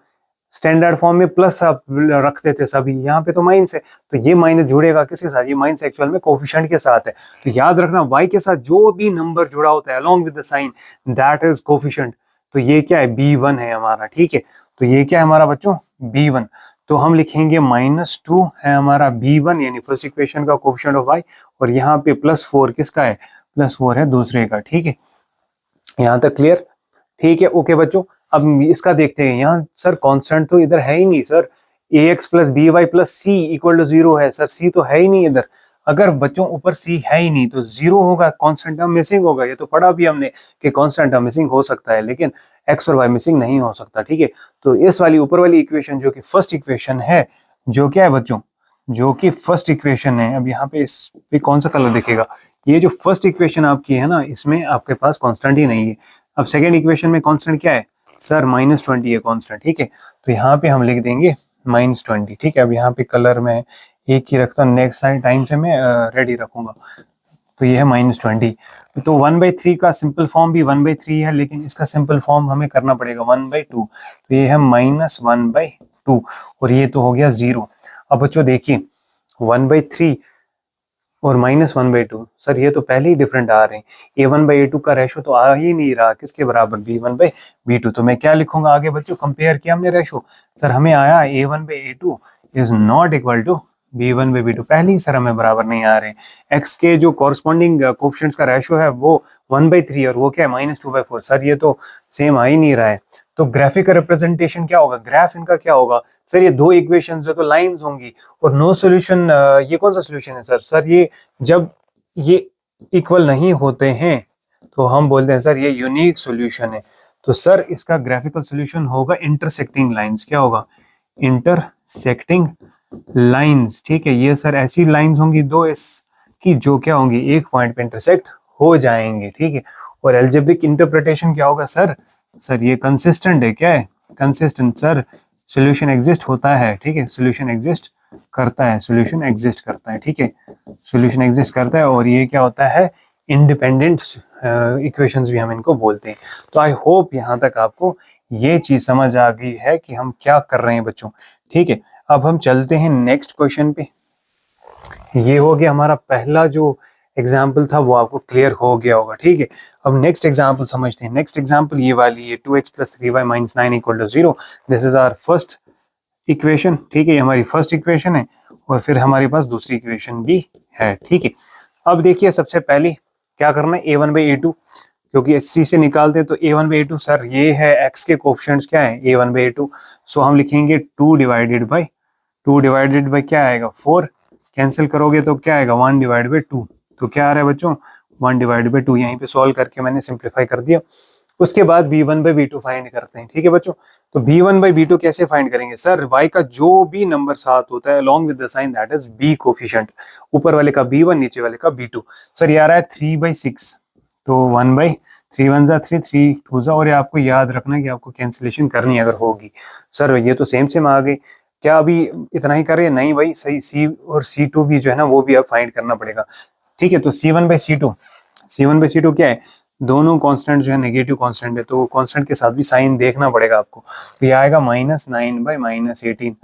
स्टैंडर्ड फॉर्म में प्लस आप रखते थे सभी, यहाँ पे तो माइनस है, तो ये माइनस जुड़ेगा किसके साथ, ये माइनस एक्चुअल में कोफिशिएंट के साथ है। तो याद रखना y के साथ जो भी नंबर जुड़ा होता है along with the sign that is coefficient. तो ये क्या है, b1 है हमारा, ठीक है। तो ये क्या है हमारा बच्चों, b1, तो हम लिखेंगे -2 है हमारा b1 यानी फर्स्ट इक्वेशन का कोफिशिएंट ऑफ y, और यहाँ पे +4 किसका है, +4 है दूसरे का, ठीक है। यहाँ तक क्लियर, ठीक है, ओके बच्चों। अब इसका देखते हैं, यहाँ सर कांस्टेंट तो इधर है ही नहीं sir, ax plus B Y plus C equal to 0 है। सर सी तो है ही नहीं इधर। अगर बच्चों ऊपर सी है ही नहीं तो 0 होगा, कांस्टेंट टर्म मिसिंग होगा। ये तो पढ़ा भी हमने कि कांस्टेंट टर्म मिसिंग हो सकता है लेकिन एक्स और वाई मिसिंग नहीं हो सकता, ठीक है। तो इस वाली ऊपर वाली इक्वेशन जो कि फर्स्ट इक्वेशन है, जो क्या है बच्चों, जो कि फर्स्ट इक्वेशन है, अब यहाँ पे इस पे कौन सा कलर दिखेगा, ये जो फर्स्ट इक्वेशन आपकी है ना, इसमें आपके पास कांस्टेंट ही नहीं है। अब सेकेंड इक्वेशन में कांस्टेंट क्या है सर, -20 है कांस्टेंट, ठीक है। तो यहाँ पे हम लिख देंगे -20, ठीक है। अब यहाँ पे कलर में एक ही रखता हूँ, नेक्स्ट टाइम से मैं रेड ही रखूंगा। तो ये है -20। तो 1/3 का सिंपल फॉर्म भी 1/3 है, लेकिन इसका सिंपल फॉर्म हमें करना पड़ेगा 1/2। तो ये है -1/2 और ये तो हो गया 0। अब बच्चों देखिए 1/3 और -1/2, सर ये तो पहले ही डिफरेंट आ रहे हैं। a1/a2 का रेशो तो आ ही नहीं रहा, किसके बराबर, b1/b2। तो मैं क्या लिखूंगा आगे बच्चों, कंपेयर किया हमने रेशो, सर हमें आया a1/a2 is not equal to b1/b2, पहले ही सर हमें बराबर नहीं आ रहे हैं। x के जो कॉरस्पॉन्डिंग कोफिशिएंट्स का रेशो है वो 1/3 और वो क्या है -2/4, सर ये तो सेम आ ही नहीं रहा है। तो ग्राफिक रिप्रेजेंटेशन क्या होगा, ग्राफ इनका क्या होगा, सर ये दो इक्वेशंस है तो लाइंस होंगी और नो सॉल्यूशन। ये कौन सा सॉल्यूशन है सर, सर ये जब ये इक्वल नहीं होते हैं तो हम बोलते हैं सर ये यूनिक सॉल्यूशन है। तो सर इसका ग्राफिकल सॉल्यूशन होगा इंटरसेक्टिंग लाइंस, क्या होगा, इंटरसेक्टिंग लाइंस, ठीक है। ये सर ऐसी लाइंस होंगी दो इस की जो क्या होंगी, एक पॉइंट पे इंटरसेक्ट हो जाएंगे, ठीक है। और एल्जेब्रिक इंटरप्रिटेशन क्या होगा सर, सर ये कंसिस्टेंट है, क्या है, कंसिस्टेंट, सर सॉल्यूशन एग्जिस्ट होता है, ठीक है, सॉल्यूशन एग्जिस्ट करता है, सॉल्यूशन एग्जिस्ट करता है, ठीक है, सॉल्यूशन एग्जिस्ट करता है। और ये क्या होता है, इंडिपेंडेंट इक्वेशंस भी हम इनको बोलते हैं। तो आई होप यहाँ तक आपको ये चीज समझ आ गई है कि हम क्या कर रहे हैं बच्चों, ठीक है। अब हम चलते हैं नेक्स्ट क्वेश्चन पे। ये हो गया हमारा पहला जो एग्जाम्पल था, वो आपको क्लियर हो गया होगा, ठीक है। अब नेक्स्ट एग्जाम्पल समझते हैं। नेक्स्ट एग्जाम्पल ये वाली है 2x + 3y - 9 = 0। This is our first equation, ठीक है, ये हमारी फर्स्ट इक्वेशन है और फिर हमारे पास दूसरी इक्वेशन भी है, ठीक है। अब देखिए सबसे पहले क्या करना है, a1/a2, क्योंकि सी से निकालते हैं तो a1/a2, सर ये है x के कोफिशिएंट्स क्या है, a1/a2। सो हम लिखेंगे 2 डिवाइडेड बाई क्या आएगा, 4, कैंसिल करोगे तो क्या आएगा, 1/2। तो क्या आ रहा है बच्चों, 1/2। यहीं पे सॉल्व करके मैंने सिंप्लीफाई कर दिया। उसके बाद b1/b2 फाइंड करते हैं, ठीक है बच्चों। तो b1/b2 कैसे फाइंड करेंगे, सर y का जो भी नंबर साथ होता है along with the sign that is b coefficient, ऊपर वाले का b1 नीचे वाले का b2। सर ये आ रहा है 3/6, तो 1/3 1 जा 3 3 2 जा, और ये आपको याद रखना है कि आपको कैंसिलेशन करनी अगर होगी। सर ये तो सेम आ गई, क्या अभी इतना ही कर रहे हैं, नहीं भाई, सही c और c2 भी जो है ना वो भी अब फाइंड करना पड़ेगा, ठीक है। तो c1/c2 क्या है, दोनों कांस्टेंट जो है नेगेटिव कांस्टेंट है, तो कांस्टेंट के साथ भी साइन देखना पड़ेगा आपको। तो ये आएगा -9/-18,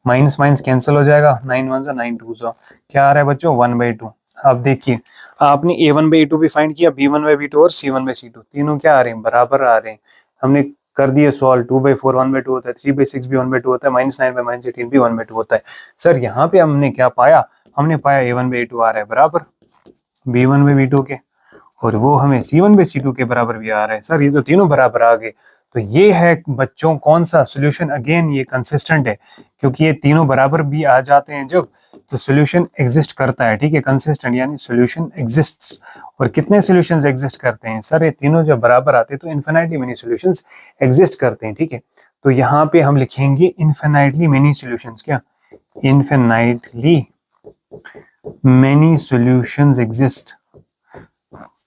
माइनस माइनस कैंसिल हो जाएगा, 9 1 जा 9 2 जा, क्या आ रहा है बच्चों 1/2। अब देखिए आपने a1/a2 भी फाइंड किया, b1/b2 और c1/c2 तीनों क्या आ रहे हैं, बराबर आ रहे हैं। हमने कर दिए सॉल्व, 2/4 1/2 होता है, 3/6 भी 1/2 होता है, -9/-18 भी 1/2 होता है। सर यहाँ पे हमने क्या पाया, हमने पाया a1/a2 आ रहा है बराबर b1/b2 के, और वो हमें c1/c2 के बराबर भी आ रहा है। सर ये तो तीनों बराबर आ गए। तो ये है बच्चों कौन सा सॉल्यूशन, अगेन ये कंसिस्टेंट है, क्योंकि ये तीनों बराबर भी आ जाते हैं जब, तो सॉल्यूशन एग्जिस्ट करता है, ठीक है, कंसिस्टेंट यानी सॉल्यूशन एग्जिस्ट्स। और कितने सॉल्यूशंस एग्जिस्ट करते हैं, सर ये तीनों जब बराबर आते हैं तो इन्फिनाइटली मेनी सॉल्यूशंस एग्जिस्ट करते हैं, ठीक है। तो यहाँ पे हम लिखेंगे इन्फिनाइटली मेनी सॉल्यूशंस, क्या, इन्फिनाइटली मेनी सॉल्यूशंस एग्जिस्ट,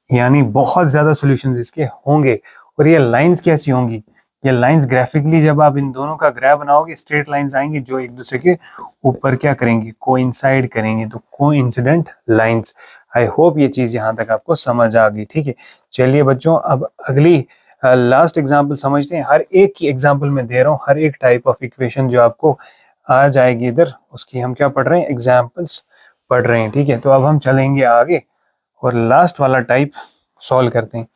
यानी बहुत ज्यादा सॉल्यूशंस इसके होंगे। और ये लाइंस कैसी होंगी, ये लाइंस ग्राफिकली जब आप इन दोनों का ग्राफ बनाओगे, स्ट्रेट लाइंस आएंगी जो एक दूसरे के ऊपर क्या करेंगे, कोइंसाइड करेंगे, तो कोइंसिडेंट लाइंस। आई होप ये चीज यहाँ तक आपको समझ आ गई, ठीक है। चलिए बच्चों अब अगली लास्ट एग्जाम्पल समझते हैं। हर एक की एग्जाम्पल में दे रहा हूँ, हर एक टाइप ऑफ इक्वेशन जो आपको आ जाएगी इधर, उसकी हम क्या पढ़ रहे हैं, एग्जाम्पल्स पढ़ रहे हैं, ठीक है। तो अब हम चलेंगे आगे और लास्ट वाला टाइप सॉल्व करते हैं,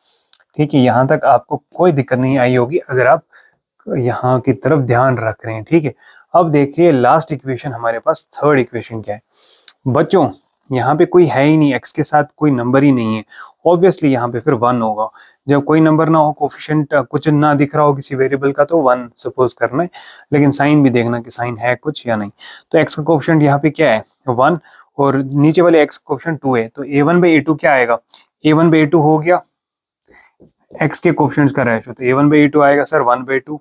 ठीक है। यहाँ तक आपको कोई दिक्कत नहीं आई होगी अगर आप यहाँ की तरफ ध्यान रख रहे हैं, ठीक है। अब देखिए लास्ट इक्वेशन हमारे पास, थर्ड इक्वेशन क्या है बच्चों, यहाँ पे कोई है ही नहीं, x के साथ कोई नंबर ही नहीं है, ऑब्वियसली यहाँ पे फिर 1 होगा। जब कोई नंबर ना हो, कोफिशिएंट कुछ ना दिख रहा हो किसी वेरिएबल का, तो 1 सपोज करना है, लेकिन साइन भी देखना कि साइन है कुछ या नहीं। तो x का कोफिशिएंट यहाँ पे क्या है 1, और नीचे वाले x का कोफिशिएंट 2 है, तो a1/a2 क्या आएगा, a1/a2 हो गया x के कोफिशिएंट्स का रेशो, तो a1/a2 आएगा सर 1/2।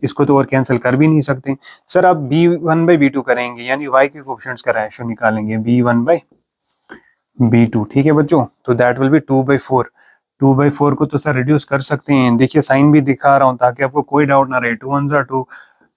इसको तो और कैंसिल कर भी नहीं सकते सर। आप b1/b2 करेंगे, यानी y के कोफिशिएंट्स का रेशो निकालेंगे b1/b2, ठीक है बच्चों। तो दैट विल बी 2/4। 2/4 को तो सर रिड्यूस कर सकते हैं, देखिए साइन भी दिखा रहा हूँ ताकि आपको कोई डाउट ना रहे। 2 1 2,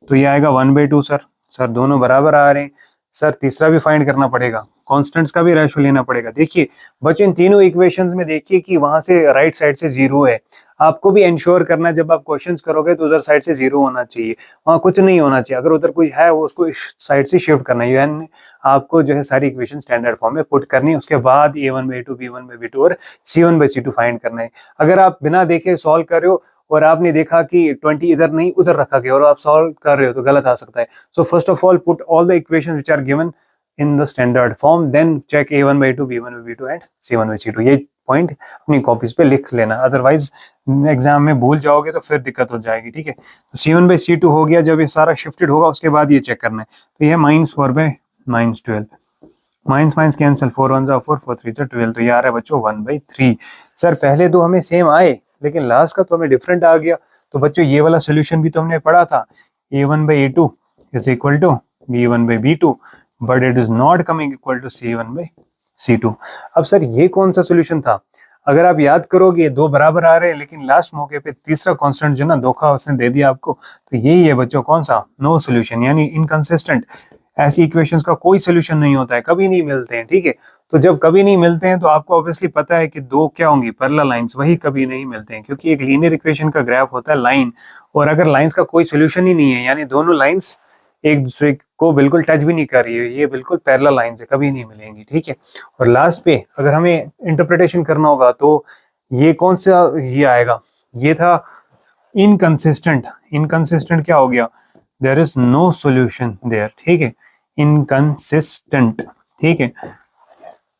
तो ये आएगा 1/2 सर। सर दोनों बराबर आ रहे हैं। सर तीसरा भी फाइंड करना पड़ेगा, कॉन्स्टेंट्स का भी रेशो लेना पड़ेगा। देखिए बच्चों इन तीनों इक्वेशंस में देखिए कि वहां से राइट साइड से 0 है। आपको भी इंश्योर करना है जब आप क्वेश्चंस करोगे तो उधर साइड से 0 होना चाहिए, वहां कुछ नहीं होना चाहिए। अगर उधर कोई है वो उसको इस साइड से शिफ्ट करना है, यानी आपको जो है सारी इक्वेशन स्टैंडर्ड फॉर्म में पुट करनी है। उसके बाद a1/a2 b1/b2 और c1/c2 फाइंड करना है। अगर आप बिना देखे सॉल्व कर रहे हो और आपने देखा कि 20 इधर नहीं उधर रखा गया और आप सॉल्व कर रहे हो तो गलत आ सकता है। So first of all put all the equations which are given in the standard form, then check a1/2 b1/b2 and c1/c2। ये पॉइंट अपनी कॉपीज पे लिख लेना, अदरवाइज एग्जाम में भूल जाओगे तो फिर दिक्कत हो जाएगी, ठीक है। तो c1/c2 हो गया। जब ये सारा शिफ्टेड होगा उसके बाद ये चेक करना है। तो ये -4/-12, माइनस माइनस कैंसिल, 4 1 4 4 3 12, तो ये आ रहा है बच्चों 1/3। सर पहले दो हमें सेम आए लेकिन लास्ट का तो हमें डिफरेंट आ गया। तो बच्चों ये वाला सोल्यूशन भी तो हमने पढ़ा था, a1/a2 is equal to b1/b2 but it is not coming equal to c1/c2। अब सर ये कौन सा सोल्यूशन था? अगर आप याद करोगे दो बराबर आ रहे हैं लेकिन लास्ट मौके पे तीसरा कांस्टेंट जो ना धोखा उसने दे दिया आपको, तो यही है बच्चों कौन सा, नो सोल्यूशन, यानी इनकंसिस्टेंट। ऐसी इक्वेशंस का कोई सोल्यूशन नहीं होता है, कभी नहीं मिलते हैं, ठीक है। तो जब कभी नहीं मिलते हैं तो आपको ऑब्वियसली पता है कि दो क्या होंगी, पैरेलल लाइंस, वही कभी नहीं मिलते हैं, क्योंकि एक लीनियर इक्वेशन का ग्राफ होता है लाइन, और अगर लाइंस का कोई सोल्यूशन ही नहीं है यानी दोनों लाइंस एक दूसरे को बिल्कुल टच भी नहीं कर रही है, ये बिल्कुल पैरेलल लाइन से कभी नहीं मिलेंगी, ठीक है। और लास्ट पे अगर हमें इंटरप्रिटेशन करना होगा तो ये कौन सा ये आएगा, ये था इनकंसिस्टेंट। इनकंसिस्टेंट क्या हो गया, there is no solution there, ठीक है, इनकंसिस्टेंट, ठीक है।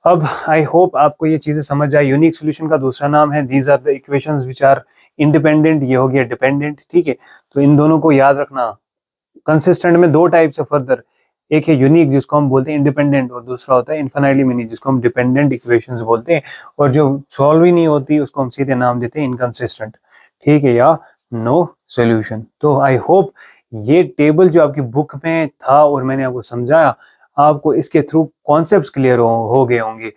अब आई होप आपको ये चीजें समझ आए। यूनिक सॉल्यूशन का दूसरा नाम है these are the equations which are independent, ये हो गया डिपेंडेंट, ठीक है। तो इन दोनों को याद रखना। कंसिस्टेंट में दो टाइप्स है फर्दर, एक है यूनिक जिसको हम बोलते हैं इंडिपेंडेंट, और दूसरा होता है इनफाइनाइटली मेनी जिसको हम डिपेंडेंट इक्वेशंस बोलते हैं, और जो सॉल्व ही नहीं होती उसको हम सीधे नाम देते हैं इनकंसिस्टेंट, ठीक है, या नो सॉल्यूशन। तो आई होप ये टेबल जो आपकी बुक में था और मैंने आपको समझाया, आपको इसके थ्रू कॉन्सेप्ट्स क्लियर हो गए होंगे।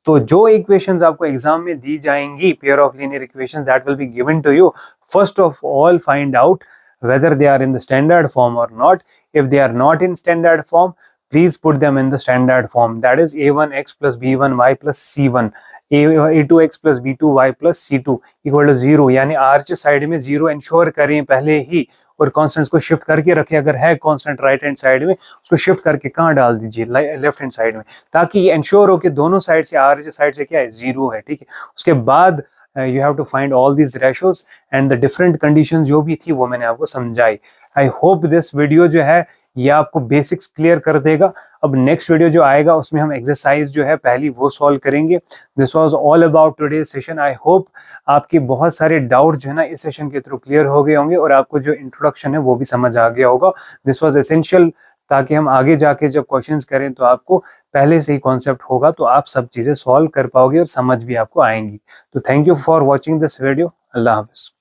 तो जो इक्वेशंस आपको एग्जाम में दी जाएंगी, pair of linear equations that will be given to you, first of all find out whether they are in the standard form or not. If they are not in standard form, please put them in the standard form, that is a1x plus b1y plus c1, a2x plus b2y plus c2 equal to 0, यानी आर्च साइड में 0 इंश्योर करें पहले ही, और कॉन्स्टेंट्स को शिफ्ट करके रखें। अगर है कांस्टेंट राइट हैंड साइड में उसको शिफ्ट करके कहाँ डाल दीजिए, लेफ्ट हैंड साइड में, ताकि ये इंश्योर हो कि दोनों साइड से आर्च साइड से क्या है 0 है, ठीक है। उसके बाद you have to find all these ratios and the different conditions जो भी थी वो मैंने आपको समझाई। I hope this video जो है ये आपको बेसिक्स क्लियर कर देगा। अब नेक्स्ट वीडियो जो आएगा उसमें हम एक्सरसाइज जो है पहली वो सॉल्व करेंगे। This was all about today's session. I hope आपके बहुत सारे डाउट जो है ना इस सेशन के थ्रू क्लियर हो गए होंगे और आपको जो इंट्रोडक्शन है वो भी समझ आ गया होगा। दिस वाज एसेंशियल ताकि हम आगे जाके जब क्वेश्चंस करें तो आपको पहले से ही कॉन्सेप्ट होगा, तो आप सब चीजें सॉल्व कर पाओगे और समझ भी आपको आएंगी। तो thank you for watching this video. Allah Hafiz.